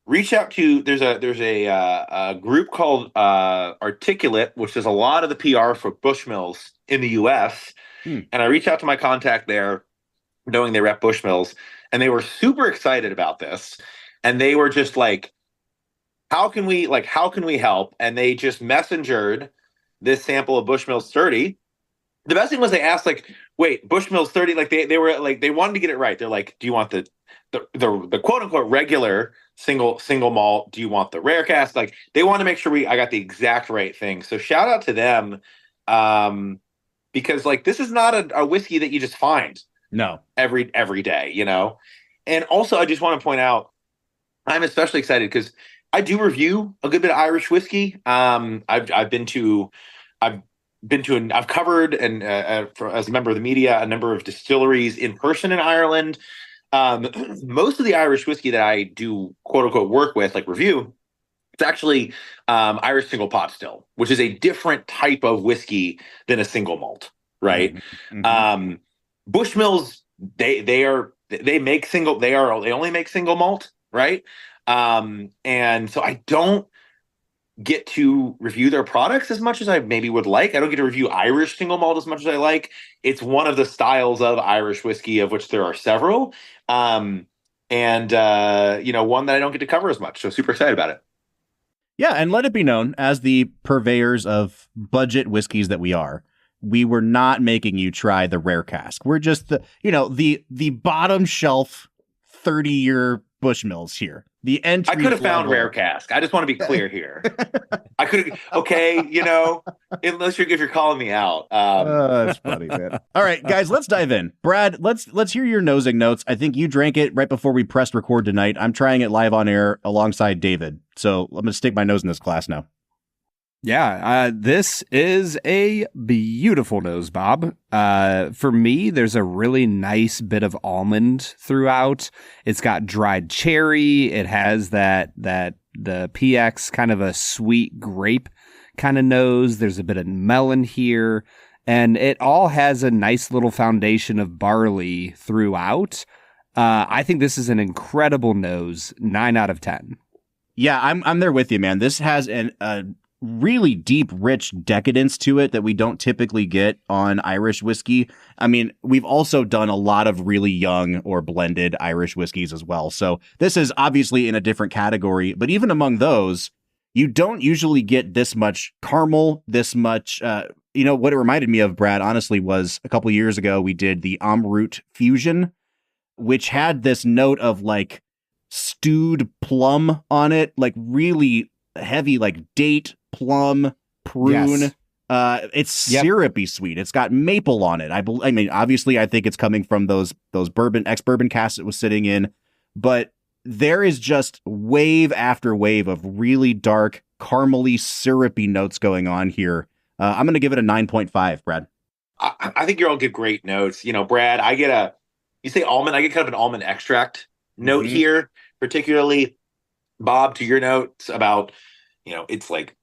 reached out to there's a group called Articulate, which does a lot of the PR for Bushmills in the U.S. And I reached out to my contact there, knowing they rep Bushmills, and they were super excited about this. And they were just like, how can we help? And they just messengered this sample of Bushmills 30. The best thing was they asked, like, wait, Bushmills 30, like they were like, they wanted to get it right. They're like, do you want the quote unquote regular single malt? Do you want the rare cask? Like, they want to make sure I got the exact right thing. So shout out to them. Because like, this is not a whiskey that you just find every day, you know? And also I just want to point out, I'm especially excited because I do review a good bit of Irish whiskey. I've covered and as a member of the media, a number of distilleries in person in Ireland. Most of the Irish whiskey that I do quote unquote work with, like review, it's actually Irish single pot still, which is a different type of whiskey than a single malt, right? Mm-hmm. Bushmills, they only make single malt, right? And so I don't get to review their products as much as I maybe would like. I don't get to review Irish single malt as much as I like. It's one of the styles of Irish whiskey, of which there are several. One that I don't get to cover as much. So super excited about it. Yeah, and let it be known, as the purveyors of budget whiskeys that we are, we were not making you try the rare cask. We're just the bottom shelf 30-year Bushmills here. The entry. I could have found rare cask. I just want to be clear here. I could have. Okay, if you're calling me out. That's funny, man. All right, guys, let's dive in. Brad, let's hear your nosing notes. I think you drank it right before we pressed record tonight. I'm trying it live on air alongside David, so I'm gonna stick my nose in this glass now. Yeah, this is a beautiful nose, Bob. For me, there's a really nice bit of almond throughout. It's got dried cherry. It has the PX kind of a sweet grape kind of nose. There's a bit of melon here, and it all has a nice little foundation of barley throughout. I think this is an incredible nose, 9 out of 10. Yeah, I'm there with you, man. This has a really deep, rich decadence to it that we don't typically get on Irish whiskey. I mean, we've also done a lot of really young or blended Irish whiskeys as well. So this is obviously in a different category, but even among those, you don't usually get this much caramel, this much You know, what it reminded me of, Brad, honestly, was a couple years ago, we did the Amrut Fusion, which had this note of like stewed plum on it, like really heavy, like date, plum, prune. Yes. It's syrupy sweet. It's got maple on it. I mean, obviously, I think it's coming from those ex-bourbon casks it was sitting in, but there is just wave after wave of really dark, caramely, syrupy notes going on here. I'm going to give it a 9.5, Brad. I think you all give great notes. You know, Brad, you say almond, I get kind of an almond extract note here, particularly Bob, to your notes about, you know, it's like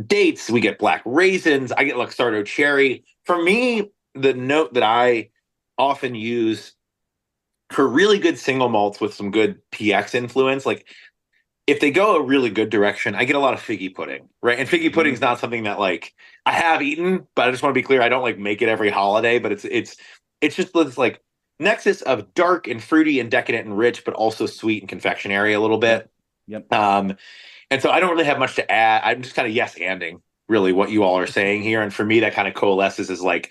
dates, we get black raisins, I get Luxardo cherry. For me, the note that I often use for really good single malts with some good PX influence, like if they go a really good direction, I get a lot of figgy pudding, right? And figgy pudding is not something that like I have eaten, but I just want to be clear, I don't like make it every holiday, but it's just this like nexus of dark and fruity and decadent and rich, but also sweet and confectionery a little bit. Yep. And so I don't really have much to add. I'm just kind of yes-anding really what you all are saying here. And for me, that kind of coalesces as like,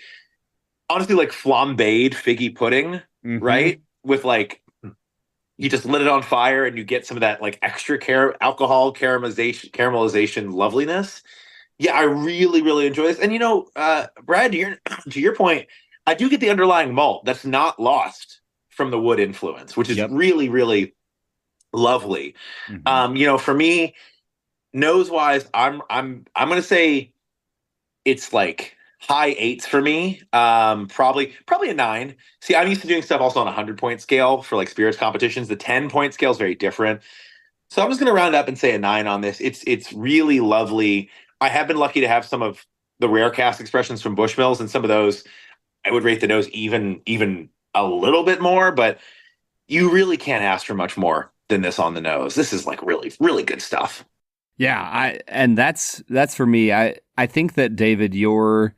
honestly, like flambéed figgy pudding, right? With like, you just lit it on fire and you get some of that like extra alcohol caramelization loveliness. Yeah, I really, really enjoy this. And you know, Brad, to your point, I do get the underlying malt that's not lost from the wood influence, which is really, really lovely. You know, for me, nose wise, I'm gonna say it's like high 8s for me. Probably a 9. See, I'm used to doing stuff also on a 100-point scale for like spirits competitions. The 10-point scale is very different. So I'm just gonna round up and say a 9 on this. It's really lovely. I have been lucky to have some of the rare cask expressions from Bushmills, and some of those I would rate the nose even a little bit more, but you really can't ask for much more than this on the nose. This is like really, really good stuff. Yeah, that's for me. I think that, David, your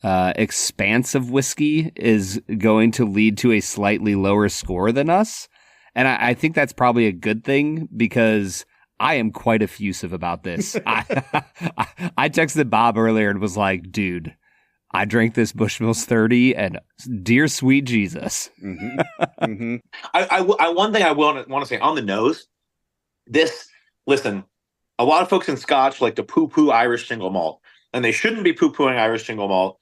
expanse of whiskey is going to lead to a slightly lower score than us. And I think that's probably a good thing, because I am quite effusive about this. I texted Bob earlier and was like, dude, I drank this Bushmills 30 and dear sweet Jesus. One thing I want to say on the nose, listen, a lot of folks in Scotch like to poo-poo Irish single malt, and they shouldn't be poo-pooing Irish single malt,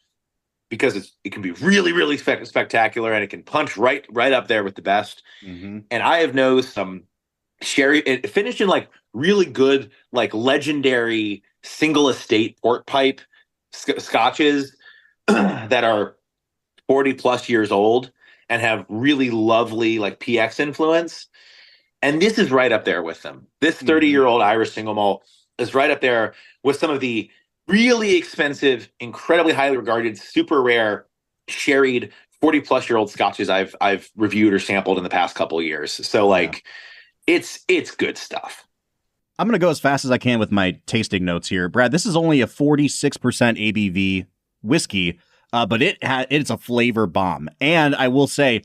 because it can be really, really spectacular, and it can punch right up there with the best. And I have nosed some sherry, it finished in like really good, like legendary single estate port pipe scotches that are 40 plus years old and have really lovely like PX influence. And this is right up there with them. This 30-year-old Irish single malt is right up there with some of the really expensive, incredibly highly regarded, super rare, sherried 40-plus-year-old scotches I've reviewed or sampled in the past couple of years. So like, it's good stuff. I'm going to go as fast as I can with my tasting notes here. Brad, this is only a 46% ABV whiskey, but it's a flavor bomb. And I will say,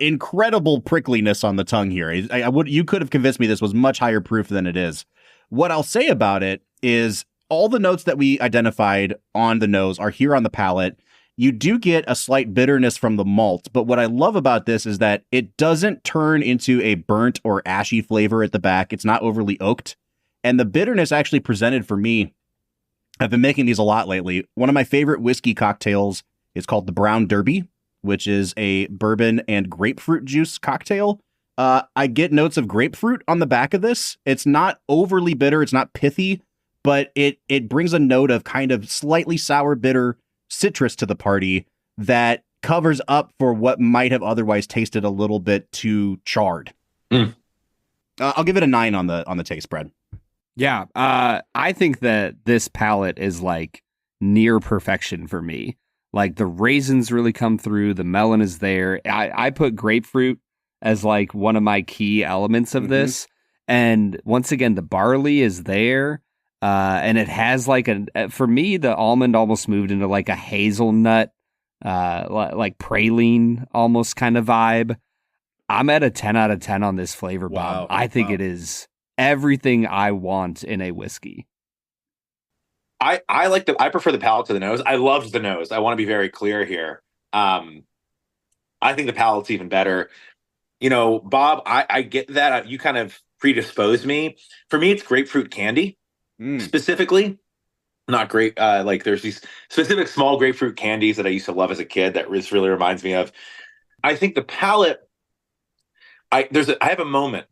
incredible prickliness on the tongue here. You could have convinced me this was much higher proof than it is. What I'll say about it is all the notes that we identified on the nose are here on the palate. You do get a slight bitterness from the malt, but what I love about this is that it doesn't turn into a burnt or ashy flavor at the back. It's not overly oaked. And the bitterness actually presented for me, I've been making these a lot lately. One of my favorite whiskey cocktails is called the Brown Derby, which is a bourbon and grapefruit juice cocktail. I get notes of grapefruit on the back of this. It's not overly bitter. It's not pithy, but it brings a note of kind of slightly sour, bitter citrus to the party that covers up for what might have otherwise tasted a little bit too charred. I'll give it a 9 on the taste, Brad. Yeah, I think that this palate is like near perfection for me. Like the raisins really come through. The melon is there. I put grapefruit as like one of my key elements of this. And once again, the barley is there. And it has like for me, the almond almost moved into like a hazelnut, like praline almost kind of vibe. I'm at a 10 out of 10 on this flavor bomb. I think it is everything I want in a whiskey. I prefer the palate to the nose. I loved the nose. I want to be very clear here. I think the palate's even better. Bob, I get that. You kind of predisposed me. For me, it's grapefruit candy specifically. Not great. Like there's these specific small grapefruit candies that I used to love as a kid that this really reminds me of. I think the palate. I have a moment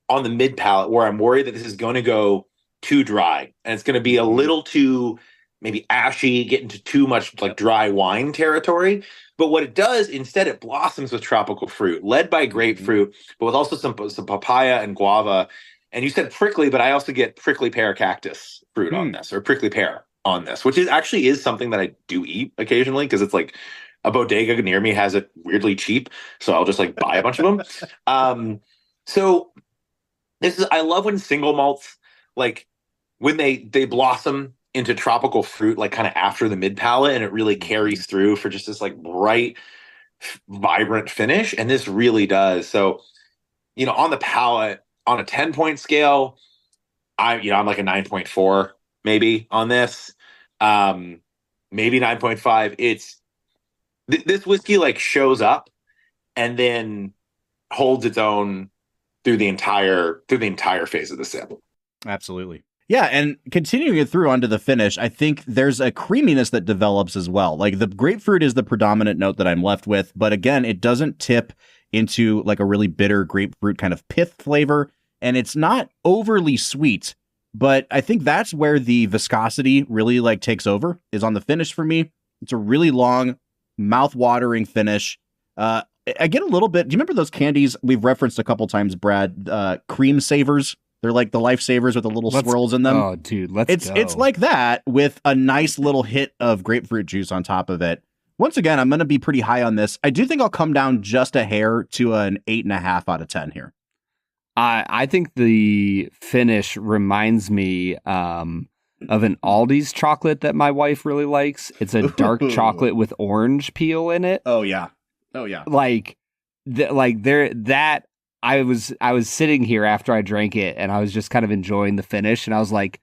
on the mid palate where I'm worried that this is going to go too dry and it's going to be a little too maybe ashy, get into too much like dry wine territory. But what it does instead, it blossoms with tropical fruit, led by grapefruit, but with also some papaya and guava. And you said prickly, but I also get prickly pear cactus fruit on this, or prickly pear on this, which is something that I do eat occasionally because it's like a bodega near me has it weirdly cheap, so I'll just like buy a bunch of them. So I love when single malts, like when they blossom into tropical fruit, like kind of after the mid palate, and it really carries through for just this like bright, vibrant finish. And this really does. So, on the palate, on a 10-point scale, I'm like a 9.4 maybe on this, maybe 9.5. It's this whiskey like shows up and then holds its own through the entire phase of the sip. Absolutely. Yeah, and continuing it through onto the finish, I think there's a creaminess that develops as well. Like the grapefruit is the predominant note that I'm left with, but again, it doesn't tip into like a really bitter grapefruit kind of pith flavor, and it's not overly sweet, but I think that's where the viscosity really like takes over, is on the finish for me. It's a really long, mouth-watering finish. I get a little bit, do you remember those candies we've referenced a couple times, Brad? Cream savers? They're like the lifesavers with the little swirls in them. Oh, dude, let's go. It's like that with a nice little hit of grapefruit juice on top of it. Once again, I'm going to be pretty high on this. I do think I'll come down just a hair to an 8.5 out of 10 here. I think the finish reminds me of an Aldi's chocolate that my wife really likes. It's a dark chocolate with orange peel in it. Oh yeah. I was sitting here after I drank it and I was just kind of enjoying the finish and I was like,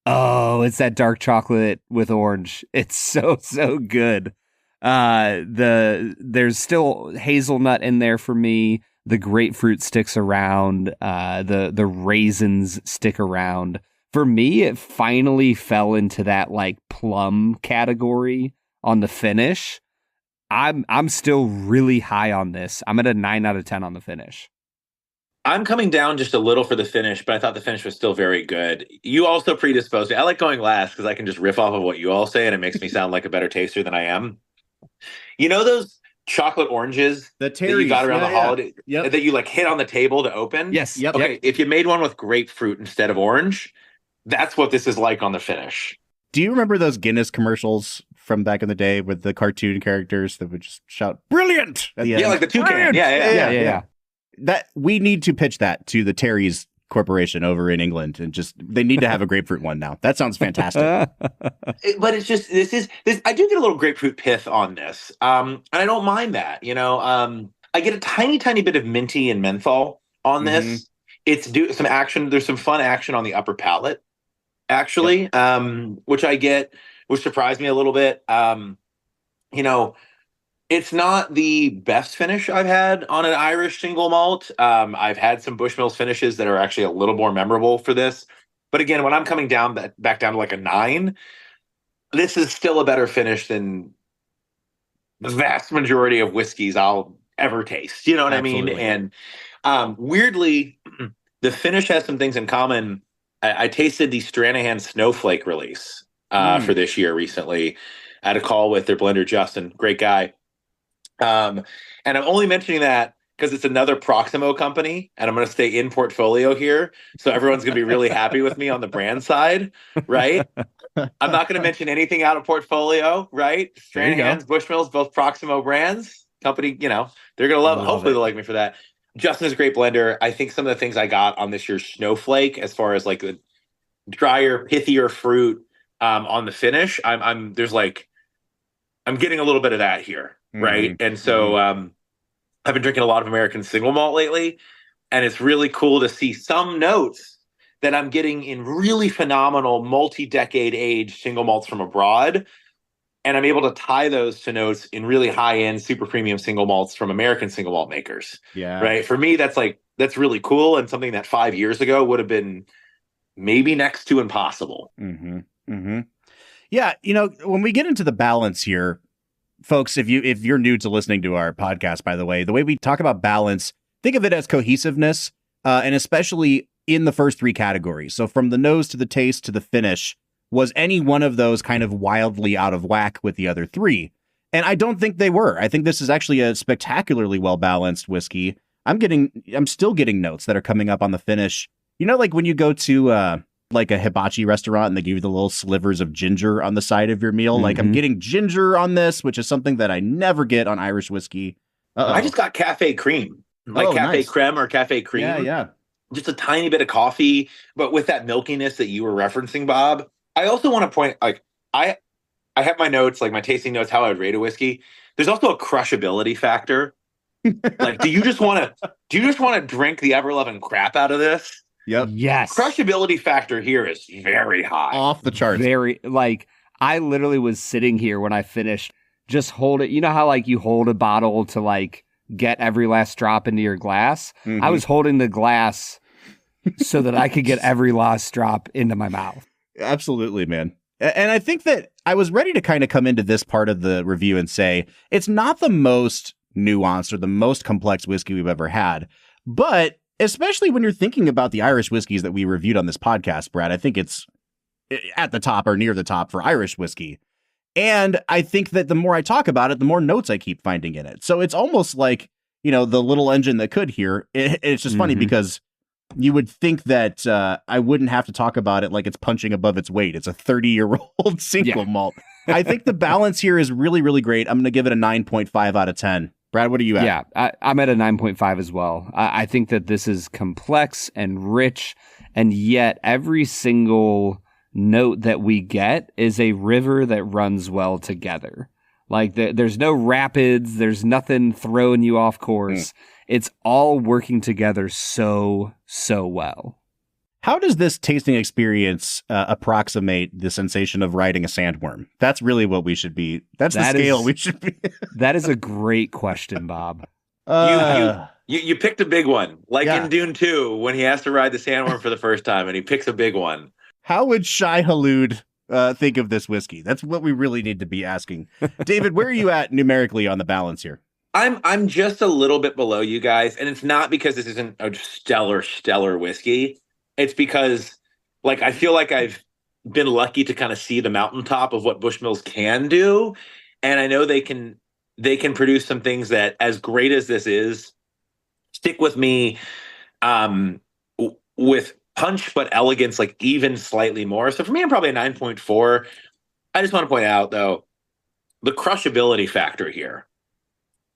oh, it's that dark chocolate with orange. It's so good. There's still hazelnut in there for me. The grapefruit sticks around. The raisins stick around. For me, it finally fell into that like plum category on the finish. I'm still really high on this. I'm at a 9 out of 10 on the finish. I'm coming down just a little for the finish, but I thought the finish was still very good. You also predisposed me. I like going last because I can just riff off of what you all say and it makes me sound like a better taster than I am. Those chocolate oranges that you got around the holiday that you like hit on the table to open? Yes. Yep. Okay, if you made one with grapefruit instead of orange, that's what this is like on the finish. Do you remember those Guinness commercials from back in the day with the cartoon characters that would just shout, "Brilliant!" at the end? Yeah, like the toucan. Yeah. That we need to pitch that to the Terry's Corporation over in England, and just they need to have a grapefruit one now. That sounds fantastic. But it's just this. I do get a little grapefruit pith on this, and I don't mind that. I get a tiny bit of minty and menthol on this. It's some action. There's some fun action on the upper palate, actually, which I get, which surprised me a little bit. It's not the best finish I've had on an Irish single malt. I've had some Bushmills finishes that are actually a little more memorable for this. But again, when I'm coming back down to like a 9, this is still a better finish than the vast majority of whiskeys I'll ever taste. You know what Absolutely. I mean? And weirdly, the finish has some things in common. I tasted the Stranahan Snowflake release for this year recently. I had a call with their blender, Justin, great guy. And I'm only mentioning that because it's another Proximo company, and I'm going to stay in portfolio here. So everyone's going to be really happy with me on the brand side, right? I'm not going to mention anything out of portfolio, right? Stranahan's, Bushmills, both Proximo brands. Company, they're going to love it. Hopefully they'll like me for that. Justin is a great blender. I think some of the things I got on this year's Snowflake, as far as like the drier, pithier fruit on the finish, I'm getting a little bit of that here. Right. And so I've been drinking a lot of American single malt lately, and it's really cool to see some notes that I'm getting in really phenomenal multi-decade aged single malts from abroad. And I'm able to tie those to notes in really high-end, super premium single malts from American single malt makers. Yeah. Right. For me, that's really cool, and something that 5 years ago would have been maybe next to impossible. Mm-hmm. Mm-hmm. Yeah. When we get into the balance here, folks, if you're new to listening to our podcast, by the way we talk about balance, think of it as cohesiveness, and especially in the first three categories. So from the nose to the taste to the finish, was any one of those kind of wildly out of whack with the other three? And I don't think they were. I think this is actually a spectacularly well-balanced whiskey. I'm still getting notes that are coming up on the finish. Like when you go to like a hibachi restaurant and they give you the little slivers of ginger on the side of your meal. Like I'm getting ginger on this, which is something that I never get on Irish whiskey. I just got cafe cream, like cafe creme or cafe cream. Yeah. Just a tiny bit of coffee, but with that milkiness that you were referencing, Bob. I also want to point, like, I have my notes, like my tasting notes, how I would rate a whiskey. There's also a crushability factor. Like, do you just want to drink the ever-loving crap out of this? Yep. Yes. Crushability factor here is very high. Off the charts. Very, like, I literally was sitting here when I finished, just hold it. You know how, like, you hold a bottle to, like, get every last drop into your glass? Mm-hmm. I was holding the glass so that I could get every last drop into my mouth. Absolutely, man. And I think that I was ready to kind of come into this part of the review and say, it's not the most nuanced or the most complex whiskey we've ever had, but especially when you're thinking about the Irish whiskeys that we reviewed on this podcast, Brad, I think it's at the top or near the top for Irish whiskey. And I think that the more I talk about it, the more notes I keep finding in it. So it's almost like, the little engine that could here. It's just funny because you would think that I wouldn't have to talk about it like it's punching above its weight. It's a 30-year-old single malt. I think the balance here is really, really great. I'm going to give it a 9.5 out of 10. Brad, what are you at? Yeah, I'm at a 9.5 as well. I think that this is complex and rich, and yet every single note that we get is a river that runs well together. Like, there's no rapids, there's nothing throwing you off course. It's all working together so well. How does this tasting experience approximate the sensation of riding a sandworm? That's really what we should be. That's the scale we should be. That is a great question, Bob. You picked a big one, like in Dune 2 when he has to ride the sandworm for the first time, and he picks a big one. How would Shai Hulud think of this whiskey? That's what we really need to be asking. David, where are you at numerically on the balance here? I'm just a little bit below you guys, and it's not because this isn't a stellar whiskey. It's because, like, I feel like I've been lucky to kind of see the mountaintop of what Bushmills can do, and I know they can produce some things that, as great as this is, stick with me with punch but elegance, like even slightly more. So for me, I'm probably a 9.4. I just want to point out, though, the crushability factor here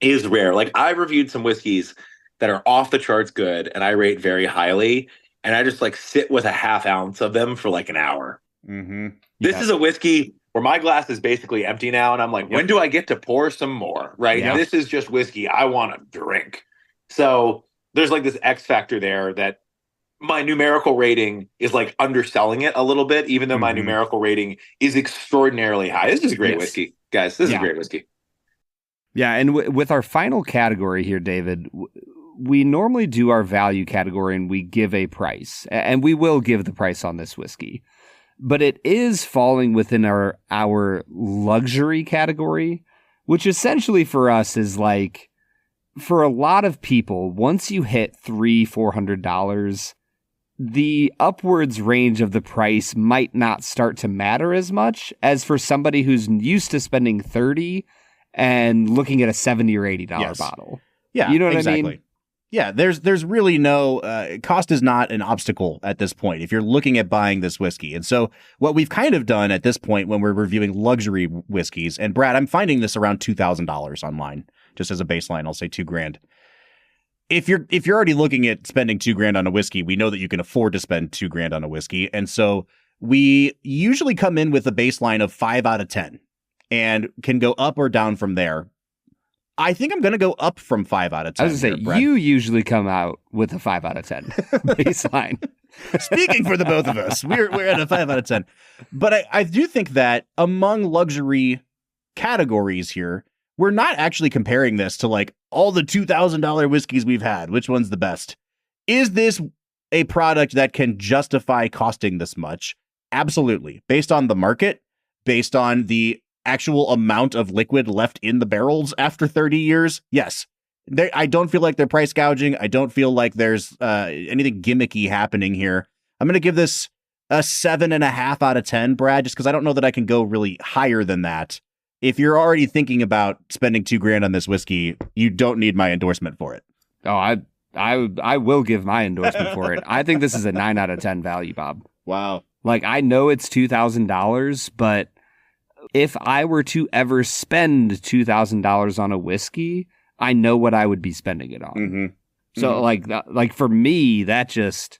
is rare. Like, I reviewed some whiskeys that are off the charts good, and I rate very highly. And I just, like, sit with a half ounce of them for like an hour. Mm-hmm. This is a whiskey where my glass is basically empty now. And I'm like, when do I get to pour some more? Right. Yep. This is just whiskey I want to drink. So there's like this X factor there that my numerical rating is like underselling it a little bit, even though my numerical rating is extraordinarily high. This is a great whiskey, guys. This is a great whiskey. Yeah. And with our final category here, David, we normally do our value category and we give a price, and we will give the price on this whiskey, but it is falling within our luxury category, which essentially for us is like, for a lot of people, once you hit $300-$400, the upwards range of the price might not start to matter as much as for somebody who's used to spending $30 and looking at a $70 or $80 bottle. Yeah, you know what exactly. I mean? Yeah, there's really no cost is not an obstacle at this point if you're looking at buying this whiskey. And so what we've kind of done at this point when we're reviewing luxury whiskeys, and Brad, I'm finding this around $2,000 online, just as a baseline. I'll say $2,000. If you're already looking at spending $2,000 on a whiskey, we know that you can afford to spend $2,000 on a whiskey, and so we usually come in with a baseline of 5 out of 10, and can go up or down from there. I think I'm going to go up from 5 out of 10. I was going to say, you usually come out with a 5 out of 10 baseline. Speaking for the both of us, we're at a 5 out of 10. But I do think that among luxury categories here, we're not actually comparing this to like all the $2,000 whiskeys we've had. Which one's the best? Is this a product that can justify costing this much? Absolutely. Based on the market, based on the actual amount of liquid left in the barrels after 30 years, yes. I don't feel like they're price gouging. I don't feel like there's anything gimmicky happening here. I'm going to give this a 7.5 out of 10, Brad, just because I don't know that I can go really higher than that. If you're already thinking about spending $2,000 on this whiskey, you don't need my endorsement for it. Oh, I will give my endorsement for it. I think this is a 9 out of 10 value, Bob. Wow. Like, I know it's $2,000, but if I were to ever spend $2,000 on a whiskey, I know what I would be spending it on. Mm-hmm. So like for me, that just,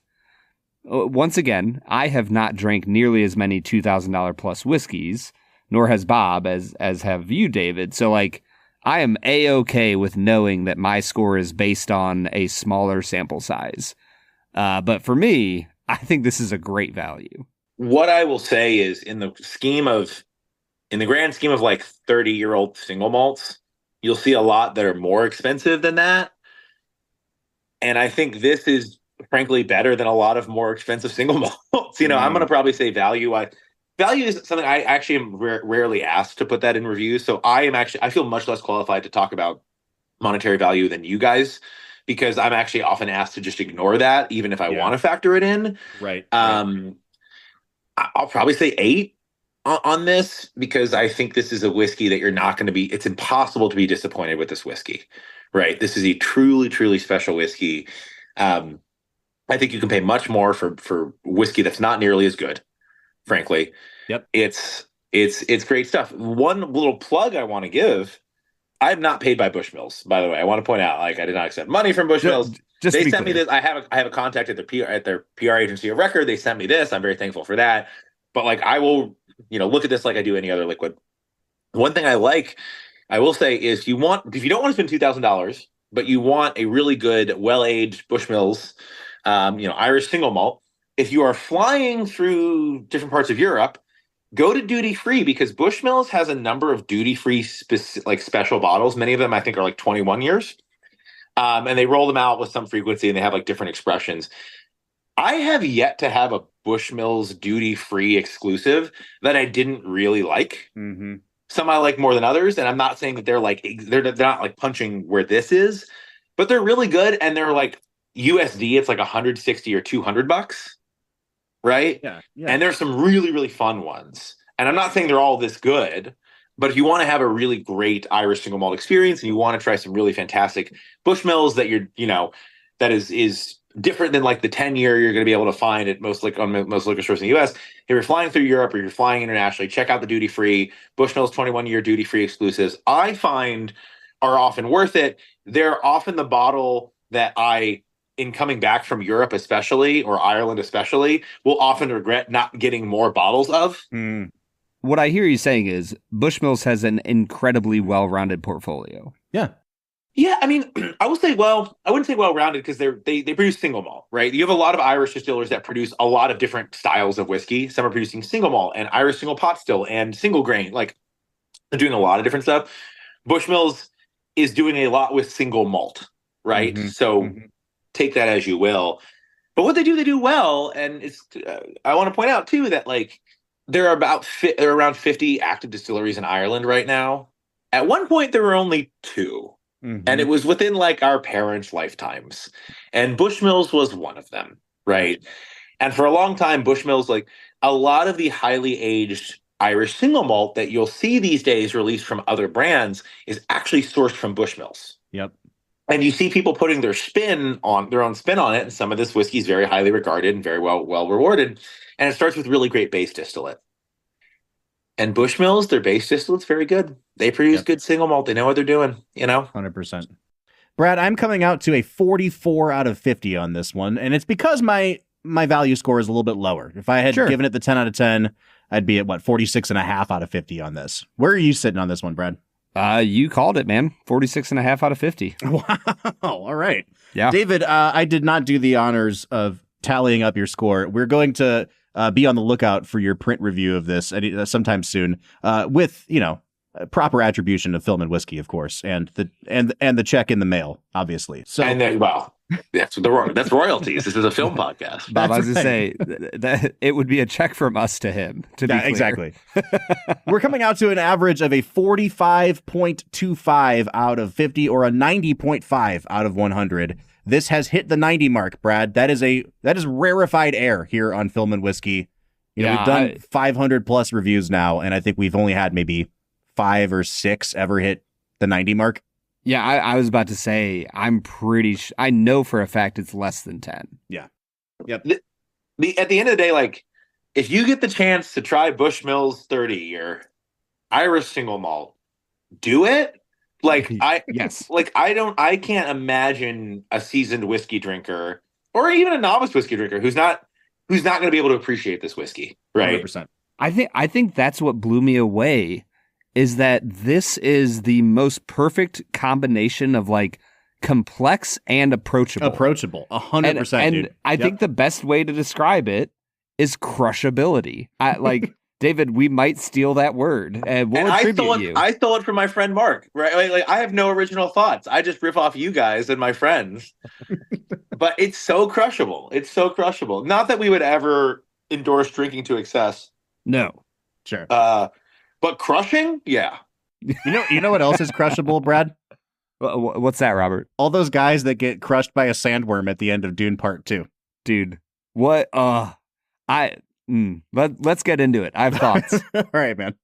once again, I have not drank nearly as many $2,000 plus whiskeys, nor has Bob, as have you, David. So like, I am A-okay with knowing that my score is based on a smaller sample size. But for me, I think this is a great value. What I will say is in the grand scheme of like 30-year-old single malts, you'll see a lot that are more expensive than that. And I think this is frankly better than a lot of more expensive single malts. I'm going to probably say value. Value is something I actually am rarely asked to put that in reviews. So I feel much less qualified to talk about monetary value than you guys, because I'm actually often asked to just ignore that, even if I want to factor it in. Right. I'll probably say 8 on this, because I think this is a whiskey that you're not going to it's impossible to be disappointed with this whiskey, right? This is a truly, truly special whiskey. I think you can pay much more for whiskey that's not nearly as good, frankly. Yep. It's great stuff. One little plug I want to give. I'm not paid by Bushmills, by the way. I want to point out, like, I did not accept money from Bushmills. They sent me this. I have a contact at their PR agency of record. They sent me this. I'm very thankful for that. But like, I will, look at this like I do any other liquid. One thing I will say is if you don't want to spend $2,000, but you want a really good, well-aged Bushmills, Irish single malt, if you are flying through different parts of Europe, go to duty free, because Bushmills has a number of duty free special bottles. Many of them I think are like 21 years. And they roll them out with some frequency, and they have like different expressions. I have yet to have a Bushmills duty-free exclusive that I didn't really like. Mm-hmm. Some I like more than others, and I'm not saying that they're not like punching where this is, but they're really good, and they're like USD. It's like $160 or $200, right? Yeah. And there's some really, really fun ones, and I'm not saying they're all this good, but if you want to have a really great Irish single malt experience and you want to try some really fantastic Bushmills that is different than like the 10-year you're going to be able to find at most liquor stores in the U.S. If you're flying through Europe or you're flying internationally, check out the duty-free Bushmills 21-year duty-free exclusives. I find are often worth it. They're often the bottle that in coming back from Europe especially, or Ireland especially, will often regret not getting more bottles of. What I hear you saying is Bushmills has an incredibly well-rounded portfolio. Yeah. Yeah, I mean, I wouldn't say well-rounded, because they produce single malt, right? You have a lot of Irish distillers that produce a lot of different styles of whiskey. Some are producing single malt and Irish single pot still and single grain. Like, they're doing a lot of different stuff. Bushmills is doing a lot with single malt, right? Mm-hmm. So take that as you will. But what they do well. And it's I want to point out too that like there are around 50 active distilleries in Ireland right now. At one point, there were only 2. Mm-hmm. And it was within like our parents' lifetimes. And Bushmills was one of them, right? And for a long time, Bushmills, like a lot of the highly aged Irish single malt that you'll see these days released from other brands is actually sourced from Bushmills. Yep. And you see people putting their own spin on it. And some of this whiskey is very highly regarded and very well rewarded. And it starts with really great base distillate. And Bushmills, their base distillate's very good. They produce good single malt. They know what they're doing, 100%. Brad, I'm coming out to a 44 out of 50 on this one, and it's because my value score is a little bit lower. If I had given it the 10 out of 10, I'd be at 46 and a half out of 50 on this. Where are you sitting on this one, Brad? You called it, man. 46 and a half out of 50. Wow. All right. Yeah. David, I did not do the honors of tallying up your score. We're going to be on the lookout for your print review of this sometime soon, with proper attribution of Film and Whiskey, of course, and the check in the mail, obviously. So, and then, that's royalties. This is a film podcast. Bob, I was going to say that it would be a check from us to him. To be clear. Exactly. We're coming out to an average of a 45.25 out of 50, or a 90.5 out of 100. This has hit the 90 mark, Brad. That is rarefied air here on Film and Whiskey. We've done 500 plus reviews now, and I think we've only had maybe 5 or 6 ever hit the 90 mark. Yeah, I was about to say, I'm pretty I know for a fact it's less than 10. Yeah. Yep. At the end of the day, like, if you get the chance to try Bushmills 30 or Irish single malt, do it. Like, I can't imagine a seasoned whiskey drinker or even a novice whiskey drinker who's not going to be able to appreciate this whiskey, right? 100%. I think that's what blew me away, is that this is the most perfect combination of like complex and approachable. 100%. And I think the best way to describe it is crushability. David, we might steal that word and we'll attribute you. I stole it from my friend Mark, right? Like, I have no original thoughts. I just riff off you guys and my friends. But it's so crushable. It's so crushable. Not that we would ever endorse drinking to excess. No. Sure. But crushing? Yeah. You know what else is crushable, Brad? What's that, Robert? All those guys that get crushed by a sandworm at the end of Dune Part 2. Dude, what? Let's get into it. I have thoughts. All right, man.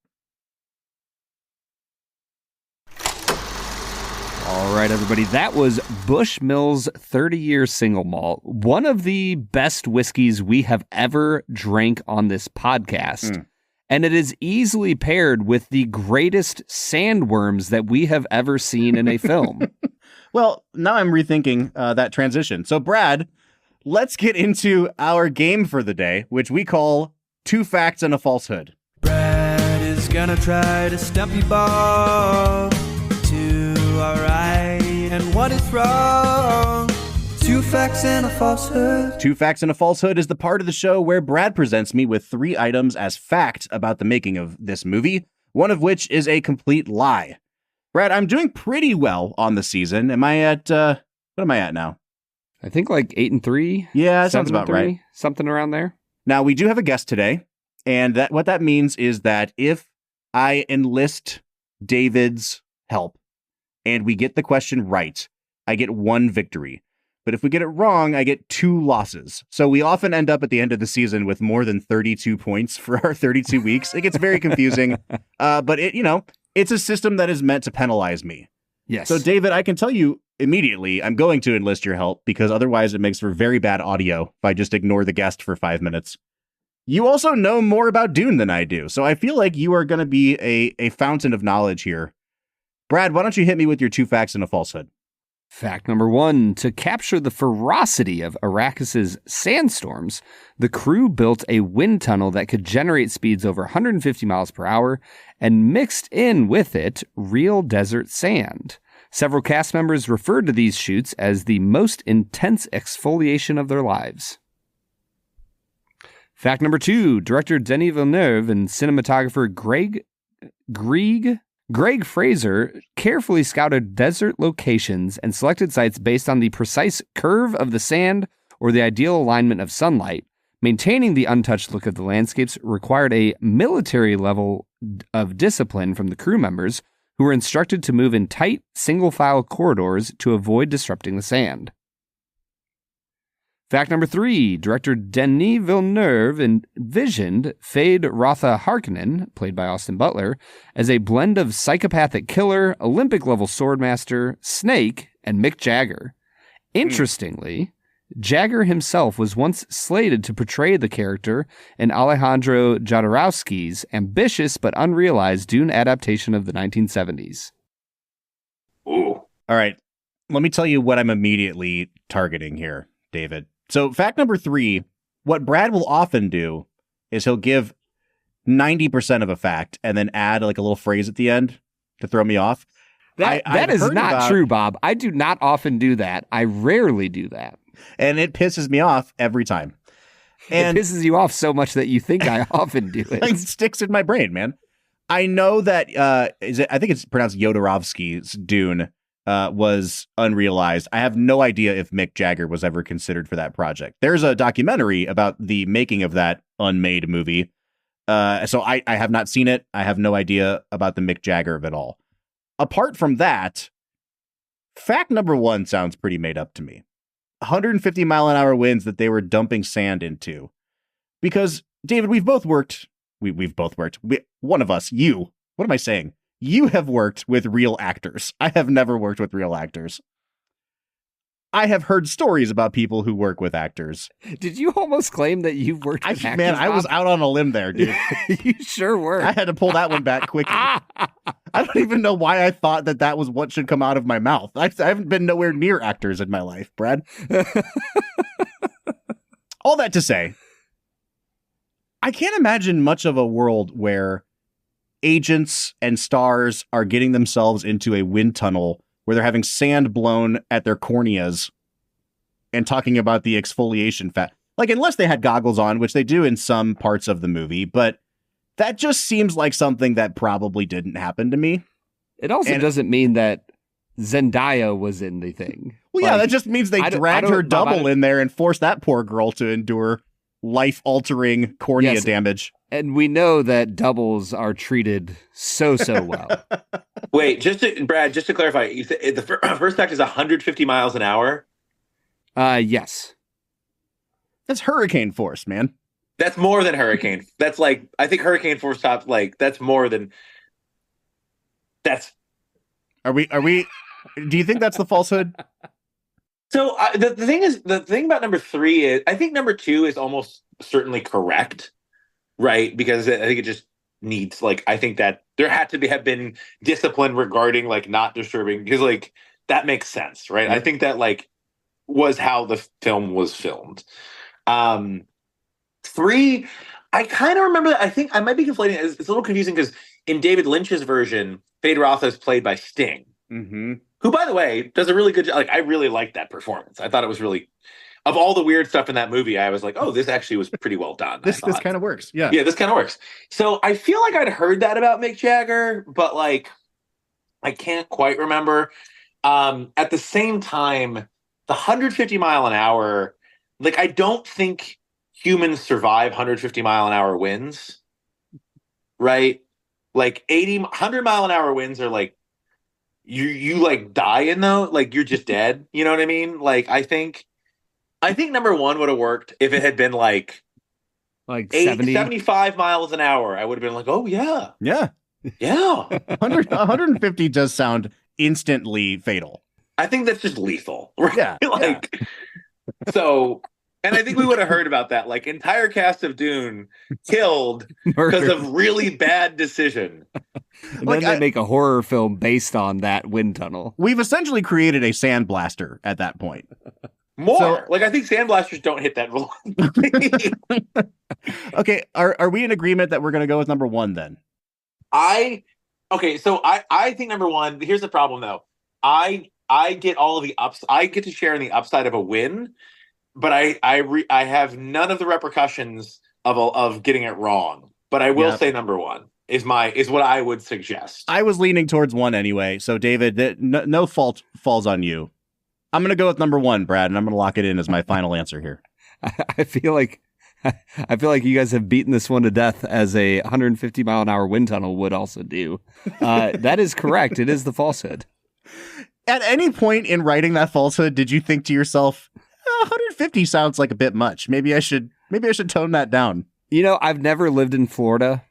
All right, everybody. That was Bushmills 30-year single malt, one of the best whiskeys we have ever drank on this podcast. And it is easily paired with the greatest sandworms that we have ever seen in a film. Well, now I'm rethinking that transition. So, Brad, let's get into our game for the day, which we call 2 Facts and a Falsehood. Brad is gonna try to stump you, Bob, to our right and what is wrong. 2 facts and a falsehood. 2 Facts and a Falsehood is the part of the show where Brad presents me with 3 items as fact about the making of this movie, one of which is a complete lie. Brad, I'm doing pretty well on the season. Am I at, what am I at now? I think like 8-3. Yeah, that sounds about right. Something around there. Now, we do have a guest today, and what that means is that if I enlist David's help and we get the question right, I get 1 victory. But if we get it wrong, I get 2 losses. So we often end up at the end of the season with more than 32 points for our 32 weeks. It gets very confusing, but it's a system that is meant to penalize me. Yes. So, David, I can tell you immediately, I'm going to enlist your help because otherwise it makes for very bad audio if I just ignore the guest for 5 minutes. You also know more about Dune than I do, so I feel like you are going to be a fountain of knowledge here. Brad, why don't you hit me with your 2 facts and a falsehood? Fact number 1, to capture the ferocity of Arrakis' sandstorms, the crew built a wind tunnel that could generate speeds over 150 miles per hour and mixed in with it real desert sand. Several cast members referred to these shoots as the most intense exfoliation of their lives. Fact number 2, director Denis Villeneuve and cinematographer Greg Fraser carefully scouted desert locations and selected sites based on the precise curve of the sand or the ideal alignment of sunlight. Maintaining the untouched look of the landscapes required a military level of discipline from the crew members, who were instructed to move in tight, single-file corridors to avoid disrupting the sand. Fact number 3, director Denis Villeneuve envisioned Fade Rotha Harkonnen, played by Austin Butler, as a blend of psychopathic killer, Olympic-level swordmaster, Snake, and Mick Jagger. Interestingly, Jagger himself was once slated to portray the character in Alejandro Jodorowsky's ambitious but unrealized Dune adaptation of the 1970s. Ooh. All right, let me tell you what I'm immediately targeting here, David. So fact number 3, what Brad will often do is he'll give 90% of a fact and then add like a little phrase at the end to throw me off. That is not true, Bob. I do not often do that. I rarely do that. And it pisses me off every time. And it pisses you off so much that you think I often do it. It sticks in my brain, man. I know that I think it's pronounced Jodorowsky's Dune was unrealized. I have no idea if Mick Jagger was ever considered for that project. There's a documentary about the making of that unmade movie. So I have not seen it. I have no idea about the Mick Jagger of it all. Apart from that, fact number one sounds pretty made up to me. 150 mile an hour winds that they were dumping sand into. Because, David, we've both worked. We've both worked. One of us, you. What am I saying? You have worked with real actors. I have never worked with real actors. I have heard stories about people who work with actors. Did you almost claim that you've worked with actors? Man, I was out on a limb there, dude. You sure were. I had to pull that one back quickly. I don't even know why I thought that was what should come out of my mouth. I haven't been nowhere near actors in my life, Brad. All that to say, I can't imagine much of a world where agents and stars are getting themselves into a wind tunnel where they're having sand blown at their corneas and talking about the exfoliation fat. Like, unless they had goggles on, which they do in some parts of the movie, but that just seems like something that probably didn't happen to me. It also doesn't mean that Zendaya was in the thing. Well, yeah, that just means they dragged her double in there and forced that poor girl to endure life-altering cornea damage. And we know that doubles are treated so well. Wait, Brad, just to clarify, the first fact is 150 miles an hour? Yes. That's hurricane force, man. That's more than hurricane. That's like, I think hurricane force top, like, that's more than, that's. Are we, do you think that's the falsehood? So the thing about number 3 is, I think number 2 is almost certainly correct, right? Because I think it just needs, like, I think that there had to have been discipline regarding, like, not disturbing, because, like, that makes sense, right? I think that, like, was how the film was filmed. 3, I kind of remember, I think I might be conflating. It's a little confusing because in David Lynch's version, Fade Rotha is played by Sting, who, by the way, does a really good job. Like, I really liked that performance. I thought it was really, of all the weird stuff in that movie, I was like, oh, this actually was pretty well done. This kind of works. Yeah, this kind of works. So I feel like I'd heard that about Mick Jagger, but, like, I can't quite remember. At the same time, the 150 mile an hour, like, I don't think humans survive 150 mile an hour winds, right? Like 100 mile an hour winds are like, you like die in though, like you're just dead. You know what I mean? Like, I think number 1 would have worked if it had been like 75 miles an hour. I would have been like, oh yeah. Yeah. 150 does sound instantly fatal. I think that's just lethal. Right? Yeah. Like, so, and I think we would have heard about that. Like, entire cast of Dune killed because of really bad decision. And then they make a horror film based on that wind tunnel. We've essentially created a sandblaster at that point. Like, I think sandblasters don't hit that velocity. Okay, are we in agreement that we're going to go with number 1 then? I think number 1. Here's the problem though. I get all of the ups. I get to share in the upside of a win, but I have none of the repercussions of getting it wrong. But I will say number 1 is what I would suggest. I was leaning towards 1 anyway. So David, no fault falls on you. I'm going to go with number 1, Brad, and I'm going to lock it in as my final answer here. I feel like you guys have beaten this one to death, as a 150 mile an hour wind tunnel would also do. That is correct. It is the falsehood. At any point in writing that falsehood, did you think to yourself, 150 sounds like a bit much. Maybe I should tone that down. You know, I've never lived in Florida.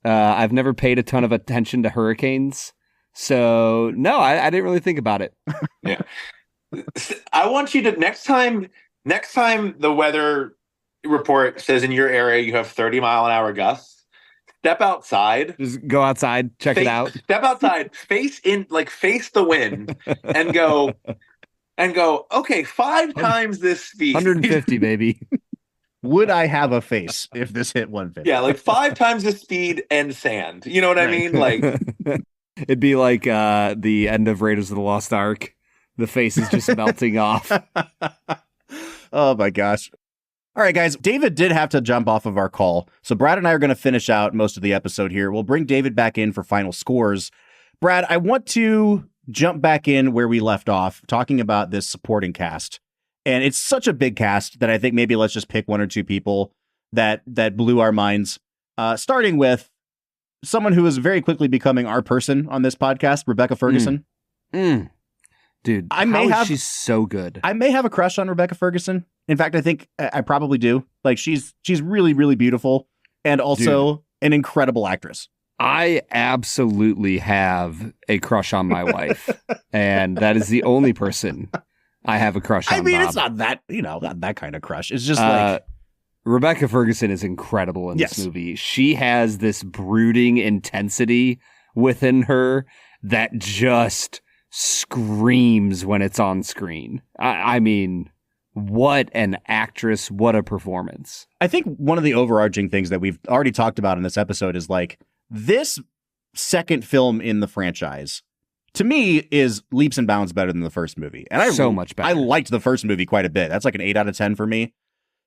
I've never paid a ton of attention to hurricanes. So no, I didn't really think about it. Yeah. I want you to, next time the weather report says in your area you have 30 mile an hour gusts, step outside. Just go outside, check it out. Step outside, face the wind, and go, okay, 5 times this speed. 150, baby. Would I have a face if this hit 150? Yeah, like 5 times the speed and sand. You know what I mean? Like, it'd be like the end of Raiders of the Lost Ark. The face is just melting off. Oh my gosh. All right, guys, David did have to jump off of our call. So Brad and I are going to finish out most of the episode here. We'll bring David back in for final scores. Brad, I want to jump back in where we left off, talking about this supporting cast. And it's such a big cast that I think maybe let's just pick one or two people that blew our minds. Starting with someone who is very quickly becoming our person on this podcast, Rebecca Ferguson. Dude, she's so good. I may have a crush on Rebecca Ferguson. In fact, I think I probably do. Like, she's really, really beautiful and also an incredible actress. I absolutely have a crush on my wife, and that is the only person I have a crush on. I mean, Bob. it's not that, not that kind of crush. It's just Rebecca Ferguson is incredible in this movie. She has this brooding intensity within her that just screams when it's on screen. I mean, what an actress, what a performance. I think one of the overarching things that we've already talked about in this episode is like this second film in the franchise, to me, is leaps and bounds better than the first movie. And so much better. I liked the first movie quite a bit. That's like an 8 out of 10 for me.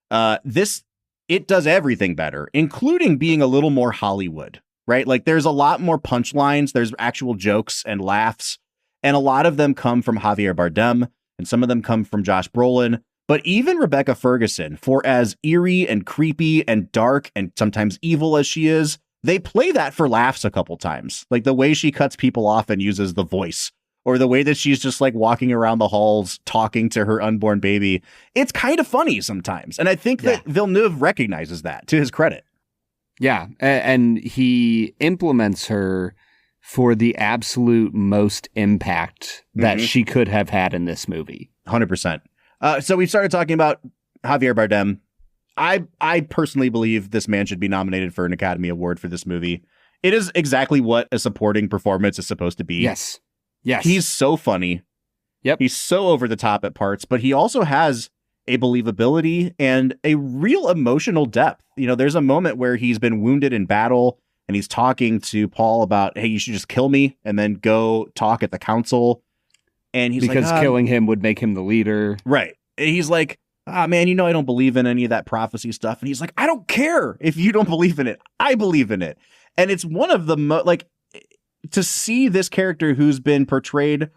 It does everything better, including being a little more Hollywood, right? Like there's a lot more punchlines. There's actual jokes and laughs. And a lot of them come from Javier Bardem, and some of them come from Josh Brolin. But even Rebecca Ferguson, for as eerie and creepy and dark and sometimes evil as she is, they play that for laughs a couple times. Like the way she cuts people off and uses the voice, or the way that she's just like walking around the halls talking to her unborn baby. It's kind of funny sometimes. And I think that Villeneuve recognizes that, to his credit. Yeah. And he implements her for the absolute most impact that she could have had in this movie. 100%. So we started talking about Javier Bardem. I personally believe this man should be nominated for an Academy Award for this movie. It is exactly what a supporting performance is supposed to be. Yes. He's so funny. Yep. He's so over the top at parts, but he also has a believability and a real emotional depth. You know, there's a moment where he's been wounded in battle and he's talking to Paul about, hey, you should just kill me and then go talk at the council. And he's because killing him would make him the leader. Right. And he's like, man, I don't believe in any of that prophecy stuff. And he's like, I don't care if you don't believe in it. I believe in it. And it's one of the to see this character who's been portrayed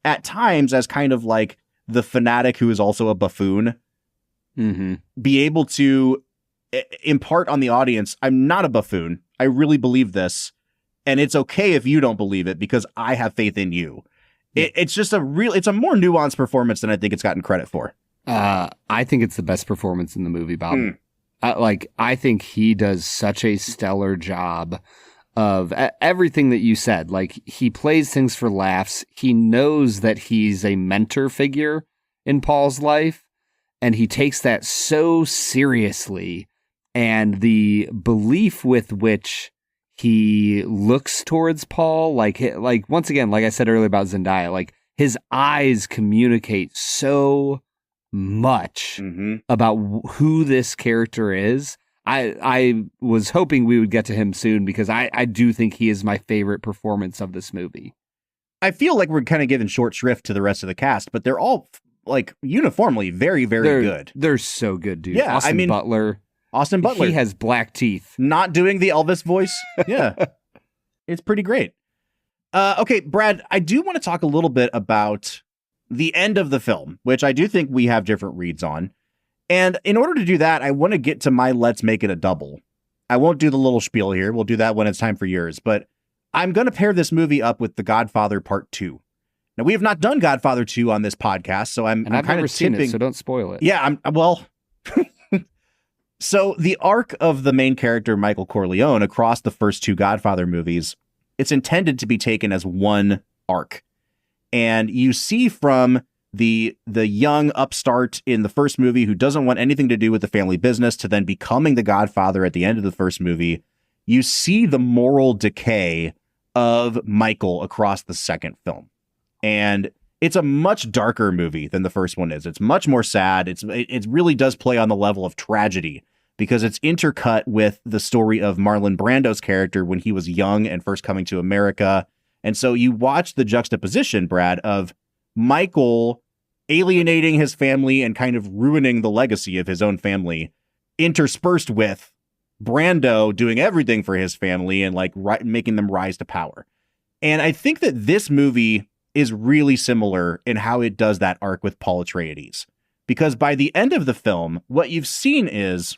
at times as kind of like the fanatic who is also a buffoon, be able to impart on the audience, I'm not a buffoon. I really believe this. And it's okay if you don't believe it because I have faith in you. It's just it's a more nuanced performance than I think it's gotten credit for. I think it's the best performance in the movie, Bob. I think he does such a stellar job of everything that you said. Like, he plays things for laughs. He knows that he's a mentor figure in Paul's life, and he takes that so seriously. And the belief with which he looks towards Paul, like once again, like I said earlier about Zendaya, like his eyes communicate so much about who this character is. I was hoping we would get to him soon because I do think he is my favorite performance of this movie. I feel like we're kind of giving short shrift to the rest of the cast, but they're all like uniformly very, very good. They're so good, dude. Yeah, Austin Butler. He has black teeth. Not doing the Elvis voice. Yeah. It's pretty great. Okay, Brad, I do want to talk a little bit about the end of the film, which I do think we have different reads on. And in order to do that, I want to get to my let's make it a double. I won't do the little spiel here. We'll do that when it's time for yours. But I'm going to pair this movie up with The Godfather Part 2. Now, we have not done Godfather 2 on this podcast, so I'm I've kind never of seen tipping. it, so don't spoil it. Yeah, So the arc of the main character, Michael Corleone, across the first two Godfather movies, it's intended to be taken as one arc. And you see from the young upstart in the first movie who doesn't want anything to do with the family business to then becoming the Godfather at the end of the first movie, you see the moral decay of Michael across the second film. And it's a much darker movie than the first one is. It's much more sad. It really does play on the level of tragedy because it's intercut with the story of Marlon Brando's character when he was young and first coming to America. And so you watch the juxtaposition, Brad, of Michael alienating his family and kind of ruining the legacy of his own family, interspersed with Brando doing everything for his family and like making them rise to power. And I think that this movie is really similar in how it does that arc with Paul Atreides. Because by the end of the film, what you've seen is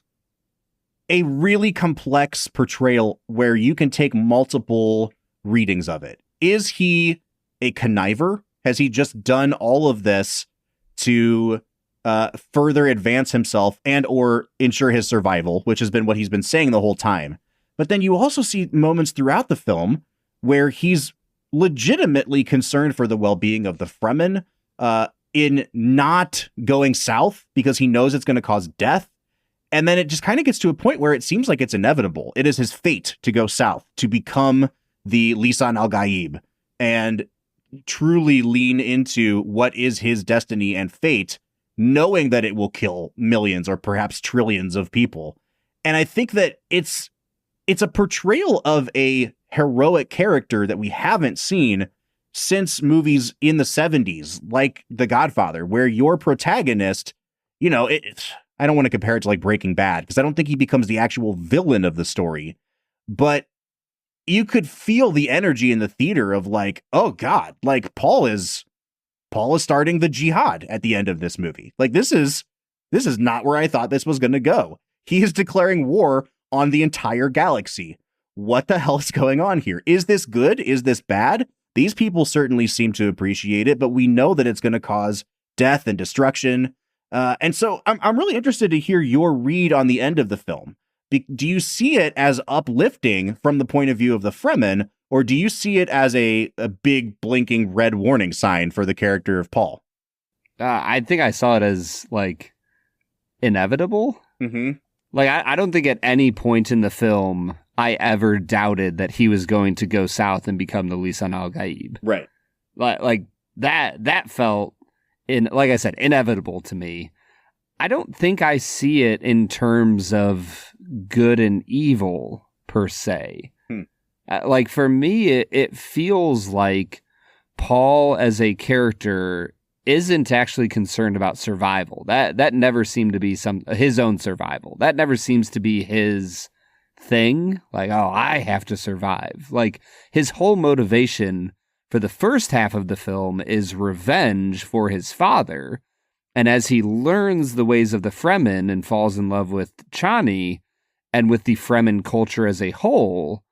a really complex portrayal where you can take multiple readings of it. Is he a conniver? Has he just done all of this to further advance himself and or ensure his survival, which has been what he's been saying the whole time? But then you also see moments throughout the film where he's legitimately concerned for the well-being of the Fremen in not going south because he knows it's going to cause death. And then it just kind of gets to a point where it seems like it's inevitable. It is his fate to go south, to become the Lisan al-Gaib and truly lean into what is his destiny and fate, knowing that it will kill millions or perhaps trillions of people. And I think that it's a portrayal of a heroic character that we haven't seen since movies in the 70s, like The Godfather, where your protagonist, you know, I don't want to compare it to like Breaking Bad because I don't think he becomes the actual villain of the story, but you could feel the energy in the theater of like, oh God, like Paul is starting the jihad at the end of this movie. Like this is not where I thought this was going to go. He is declaring war on the entire galaxy. What the hell is going on here? Is this good? Is this bad? These people certainly seem to appreciate it, but we know that it's going to cause death and destruction. And so I'm really interested to hear your read on the end of the film. Do you see it as uplifting from the point of view of the Fremen, or do you see it as a big blinking red warning sign for the character of Paul? I think I saw it as like inevitable. Mm-hmm. Like I don't think at any point in the film I ever doubted that he was going to go south and become the Lisan al-Gaib. Right. Like that felt like I said, inevitable to me. I don't think I see it in terms of good and evil per se. Like for me, it feels like Paul as a character isn't actually concerned about survival. That never seemed to be his own survival. That never seems to be his thing. Like, oh, I have to survive. Like his whole motivation for the first half of the film is revenge for his father. And as he learns the ways of the Fremen and falls in love with Chani and with the Fremen culture as a whole,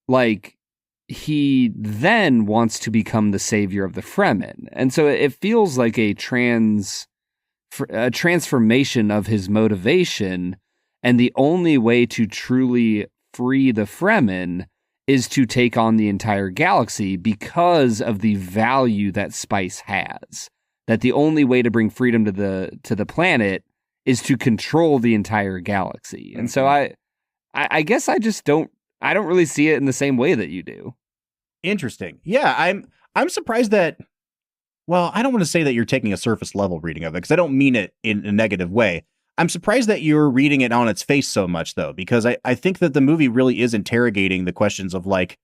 like he then wants to become the savior of the Fremen. And so it feels like a transformation of his motivation. And the only way to truly free the Fremen is to take on the entire galaxy because of the value that spice has. That the only way to bring freedom to the planet is to control the entire galaxy. And so I guess I don't really see it in the same way that you do. Interesting. Yeah, I'm surprised that, well, I don't want to say that you're taking a surface level reading of it because I don't mean it in a negative way. I'm surprised that you're reading it on its face so much though, because I think that the movie really is interrogating the questions of like,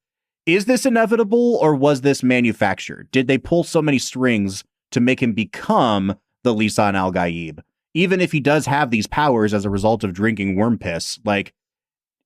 is this inevitable or was this manufactured? Did they pull so many strings to make him become the Lisan al-Gaib? Even if he does have these powers as a result of drinking worm piss, like,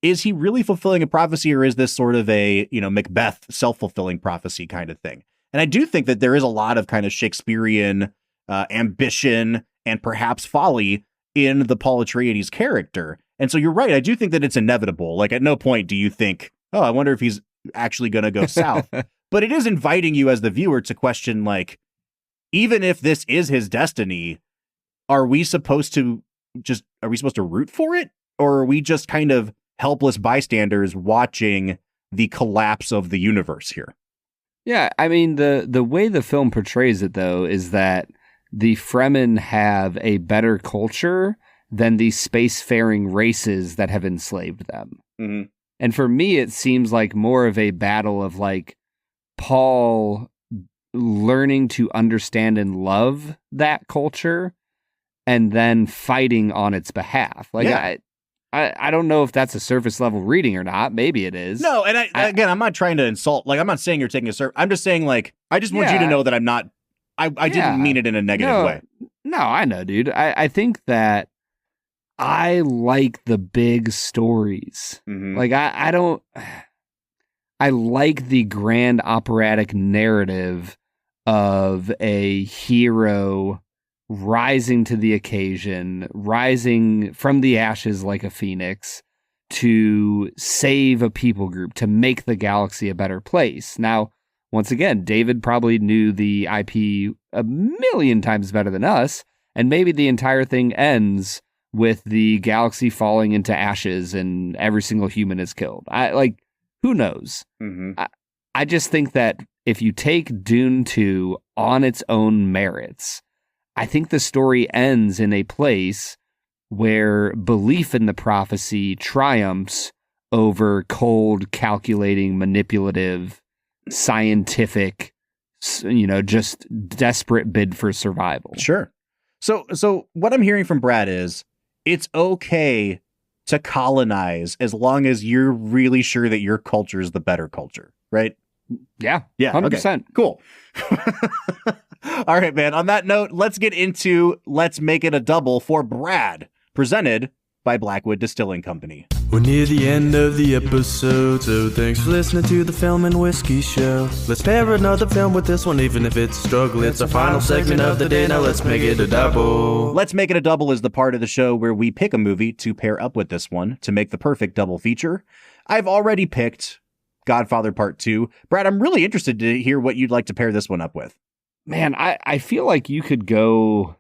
is he really fulfilling a prophecy or is this sort of a, Macbeth self-fulfilling prophecy kind of thing? And I do think that there is a lot of kind of Shakespearean ambition and perhaps folly in the Paul Atreides character. And so you're right. I do think that it's inevitable. Like at no point do you think, oh, I wonder if he's actually going to go south. But it is inviting you as the viewer to question, like, even if this is his destiny, are we supposed to root for it? Or are we just kind of helpless bystanders watching the collapse of the universe here? Yeah, I mean, the way the film portrays it, though, is that the Fremen have a better culture than the spacefaring races that have enslaved them. Mm-hmm. And for me, it seems like more of a battle of like Paul learning to understand and love that culture and then fighting on its behalf. Like, yeah. I don't know if that's a surface level reading or not. Maybe it is. No, and again, I'm not trying to insult. Like, I'm not saying you're taking a I'm just saying, like, I just want you to know that I'm not I didn't mean it in a negative way. No, I know, dude. I think that I like the big stories. Mm-hmm. Like, I like the grand operatic narrative of a hero rising to the occasion, rising from the ashes like a phoenix to save a people group, to make the galaxy a better place. Now, once again, David probably knew the IP a million times better than us, and maybe the entire thing ends with the galaxy falling into ashes and every single human is killed. Who knows? Mm-hmm. I just think that if you take Dune 2 on its own merits, I think the story ends in a place where belief in the prophecy triumphs over cold, calculating, manipulative, scientific, just desperate bid for survival. Sure. So what I'm hearing from Brad is it's okay to colonize as long as you're really sure that your culture is the better culture, right? Yeah. Yeah. 100%. Okay, cool. All right, man. On that note, let's get into Let's Make It a Double for Brad, presented by Blackwood Distilling Company. We're near the end of the episode, so thanks for listening to the Film and Whiskey Show. Let's pair another film with this one, even if it's a struggle. It's the final segment of the day, now let's make it a double. Let's Make It a Double is the part of the show where we pick a movie to pair up with this one to make the perfect double feature. I've already picked Godfather Part 2. Brad, I'm really interested to hear what you'd like to pair this one up with. Man, I feel like you could go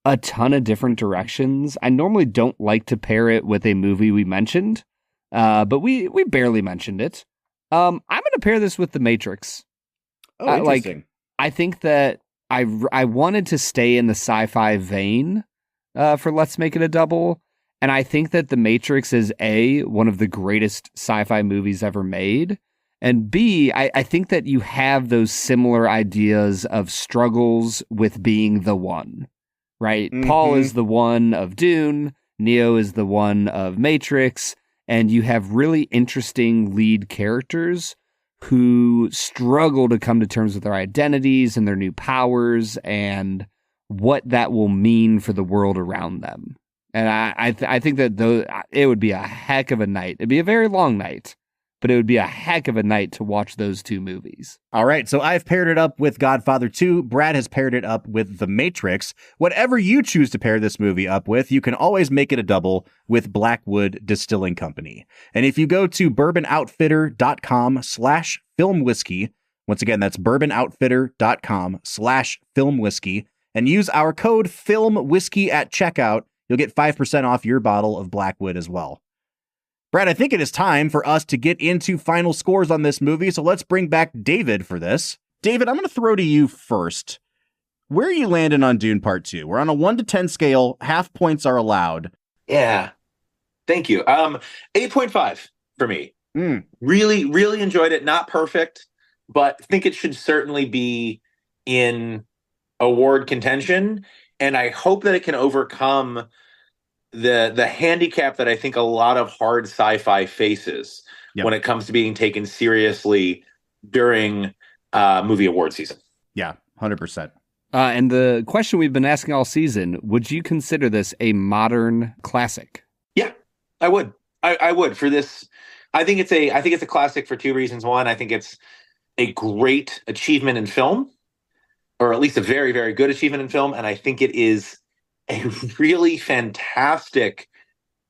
a ton of different directions. I normally don't like to pair it with a movie we mentioned, but we barely mentioned it. I'm going to pair this with The Matrix. Oh, interesting. I think that I wanted to stay in the sci-fi vein for Let's Make It a Double, and I think that The Matrix is A, one of the greatest sci-fi movies ever made, and B, I think that you have those similar ideas of struggles with being the one. Right? Mm-hmm. Paul is the one of Dune, Neo is the one of Matrix, and you have really interesting lead characters who struggle to come to terms with their identities and their new powers and what that will mean for the world around them. And I think that it would be a heck of a night. It'd be a very long night, but it would be a heck of a night to watch those two movies. All right, so I've paired it up with Godfather 2. Brad has paired it up with The Matrix. Whatever you choose to pair this movie up with, you can always make it a double with Blackwood Distilling Company. And if you go to bourbonoutfitter.com/filmwhiskey, once again, that's bourbonoutfitter.com/filmwhiskey, and use our code FILMWHISKEY at checkout, you'll get 5% off your bottle of Blackwood as well. Brad, I think it is time for us to get into final scores on this movie, so let's bring back David for this. David, I'm going to throw to you first. Where are you landing on Dune Part 2? We're on a 1 to 10 scale. Half points are allowed. Yeah. Thank you. 8.5 for me. Really, really enjoyed it. Not perfect, but think it should certainly be in award contention. And I hope that it can overcome the handicap that I think a lot of hard sci-fi faces when it comes to being taken seriously during movie award season. Yeah, 100%. And the question we've been asking all season, would you consider this a modern classic? Yeah, I would. I would for this. I think it's a classic for two reasons. One, I think it's a great achievement in film, or at least a very, very good achievement in film. And I think it is a really fantastic,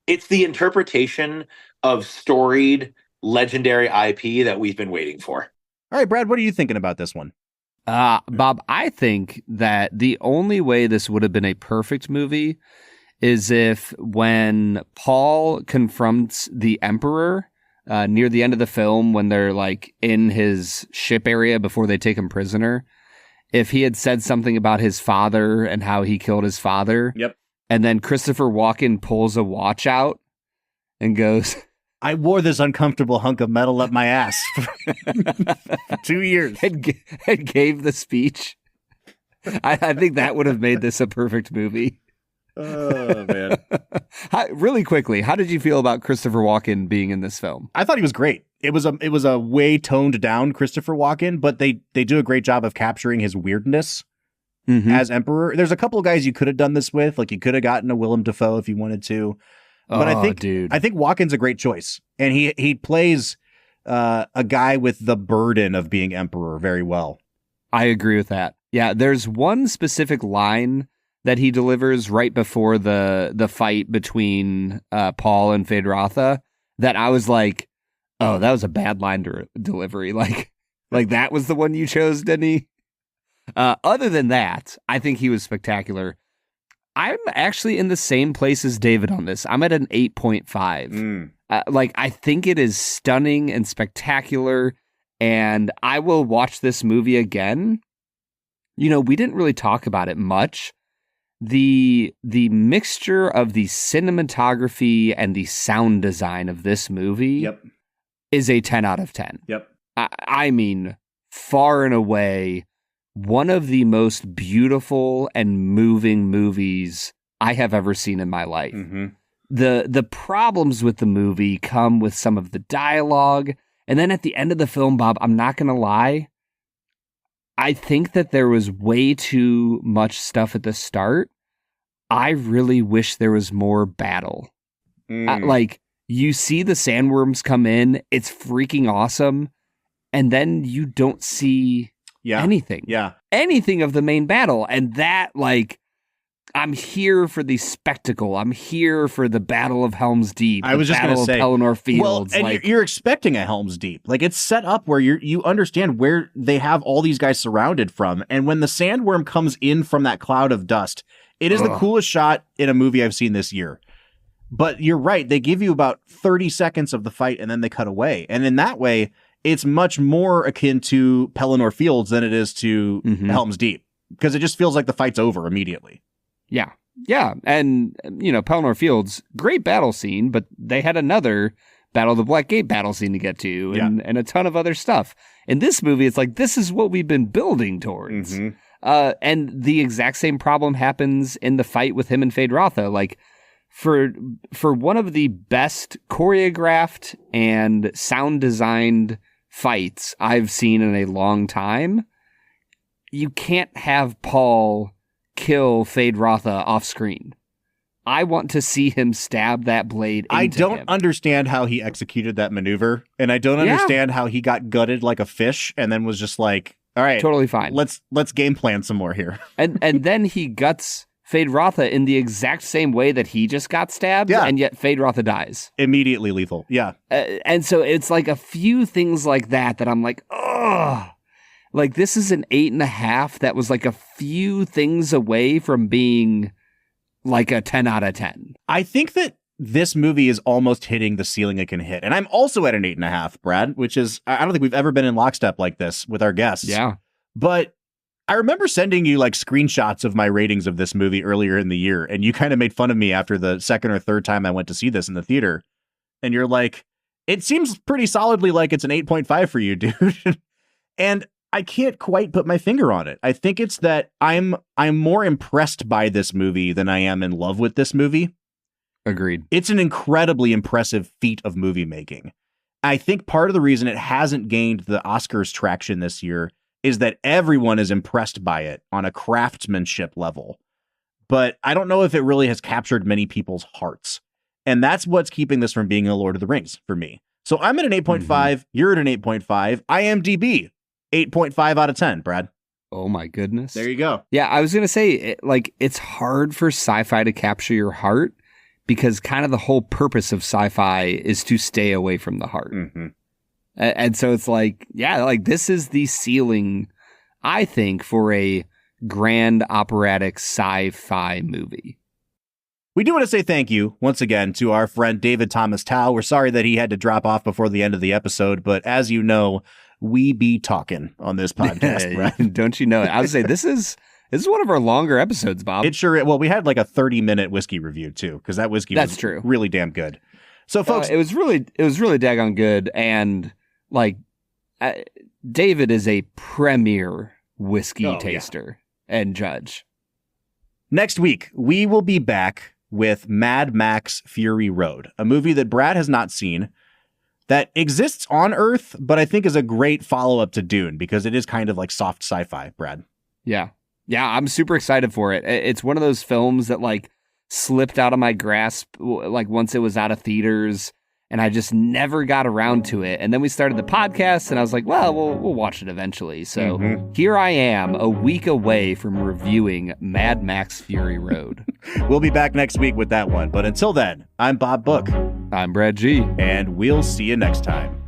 it's the interpretation of storied, legendary IP that we've been waiting for. All right, Brad, what are you thinking about this one? Bob, I think that the only way this would have been a perfect movie is if when Paul confronts the Emperor near the end of the film, when they're like in his ship area before they take him prisoner, if he had said something about his father and how he killed his father. Yep. And then Christopher Walken pulls a watch out and goes, I wore this uncomfortable hunk of metal up my ass for 2 years. and gave the speech. I think that would have made this a perfect movie. Oh, man. Really quickly, how did you feel about Christopher Walken being in this film? I thought he was great. It was a way toned down Christopher Walken, but they do a great job of capturing his weirdness as Emperor. There's a couple of guys you could have done this with. Like, you could have gotten a Willem Dafoe if you wanted to. But I think Walken's a great choice. And he plays a guy with the burden of being Emperor very well. I agree with that. Yeah, there's one specific line that he delivers right before the fight between Paul and Feyd-Rautha that I was like, oh, that was a bad line delivery. Like that was the one you chose, Denis? Other than that, I think he was spectacular. I'm actually in the same place as David on this. I'm at an 8.5. I think it is stunning and spectacular, and I will watch this movie again. You know, we didn't really talk about it much. The mixture of the cinematography and the sound design of this movie is a 10 out of 10. Yep. I mean, far and away, one of the most beautiful and moving movies I have ever seen in my life. Mm-hmm. The problems with the movie come with some of the dialogue. And then at the end of the film, Bob, I'm not going to lie, I think that there was way too much stuff at the start. I really wish there was more battle. You see the sandworms come in, it's freaking awesome, and then you don't see anything. Yeah. Anything of the main battle. And that, I'm here for the spectacle. I'm here for the Battle of Helm's Deep. I was just going to say, Pelennor Fields. Well, and you're expecting a Helm's Deep. Like, it's set up where you understand where they have all these guys surrounded from. And when the sandworm comes in from that cloud of dust, it is the coolest shot in a movie I've seen this year. But you're right. They give you about 30 seconds of the fight and then they cut away. And in that way, it's much more akin to Pelennor Fields than it is to Helm's Deep, because it just feels like the fight's over immediately. Yeah. Yeah. And, Pelennor Fields, great battle scene, but they had another Battle of the Black Gate battle scene to get to and a ton of other stuff. In this movie, it's like, this is what we've been building towards. And the exact same problem happens in the fight with him and Feyd-Rautha. Like, for one of the best choreographed and sound designed fights I've seen in a long time, you can't have Paul kill Feyd-Rautha off screen. I want to see him stab that blade into I don't him. understand how he executed that maneuver, and I don't understand how he got gutted like a fish and then was just like, all right, totally fine. Let's game plan some more here. and then he guts Feyd-Rautha in the exact same way that he just got stabbed, and yet Feyd-Rautha dies. Immediately lethal. Yeah. And so it's like a few things like that I'm like, ugh. Like, this is an 8.5 that was like a few things away from being like a 10 out of 10. I think that this movie is almost hitting the ceiling it can hit. And I'm also at an 8.5, Brad, which is, I don't think we've ever been in lockstep like this with our guests. Yeah. But I remember sending you screenshots of my ratings of this movie earlier in the year. And you kind of made fun of me after the second or third time I went to see this in the theater. And you're like, it seems pretty solidly like it's an 8.5 for you, dude. And I can't quite put my finger on it. I think it's that I'm more impressed by this movie than I am in love with this movie. Agreed. It's an incredibly impressive feat of movie making. I think part of the reason it hasn't gained the Oscars traction this year is that everyone is impressed by it on a craftsmanship level. But I don't know if it really has captured many people's hearts. And that's what's keeping this from being a Lord of the Rings for me. So I'm at an 8.5. You're at an 8.5. IMDb. 8.5 out of 10, Brad. Oh my goodness. There you go. Yeah, I was going to say, it's hard for sci-fi to capture your heart because kind of the whole purpose of sci-fi is to stay away from the heart. And so it's this is the ceiling, I think, for a grand operatic sci-fi movie. We do want to say thank you once again to our friend David Thomas Tao. We're sorry that he had to drop off before the end of the episode, but as you know, we be talking on this podcast, right? Don't you know it? I would say this is one of our longer episodes, Bob. It sure. Well, we had like a 30-minute whiskey review too, because that whiskey was true. Really damn good. So, folks, it was really daggone good, and David is a premier whiskey taster and judge. Next week, we will be back with Mad Max Fury Road, a movie that Brad has not seen, that exists on Earth, but I think is a great follow-up to Dune because it is kind of like soft sci-fi, Brad. Yeah. Yeah, I'm super excited for it. It's one of those films that like slipped out of my grasp like once it was out of theaters, and I just never got around to it. And then we started the podcast, and I was like, well, we'll watch it eventually. So here I am, a week away from reviewing Mad Max Fury Road. We'll be back next week with that one. But until then, I'm Bob Book. I'm Brad G. And we'll see you next time.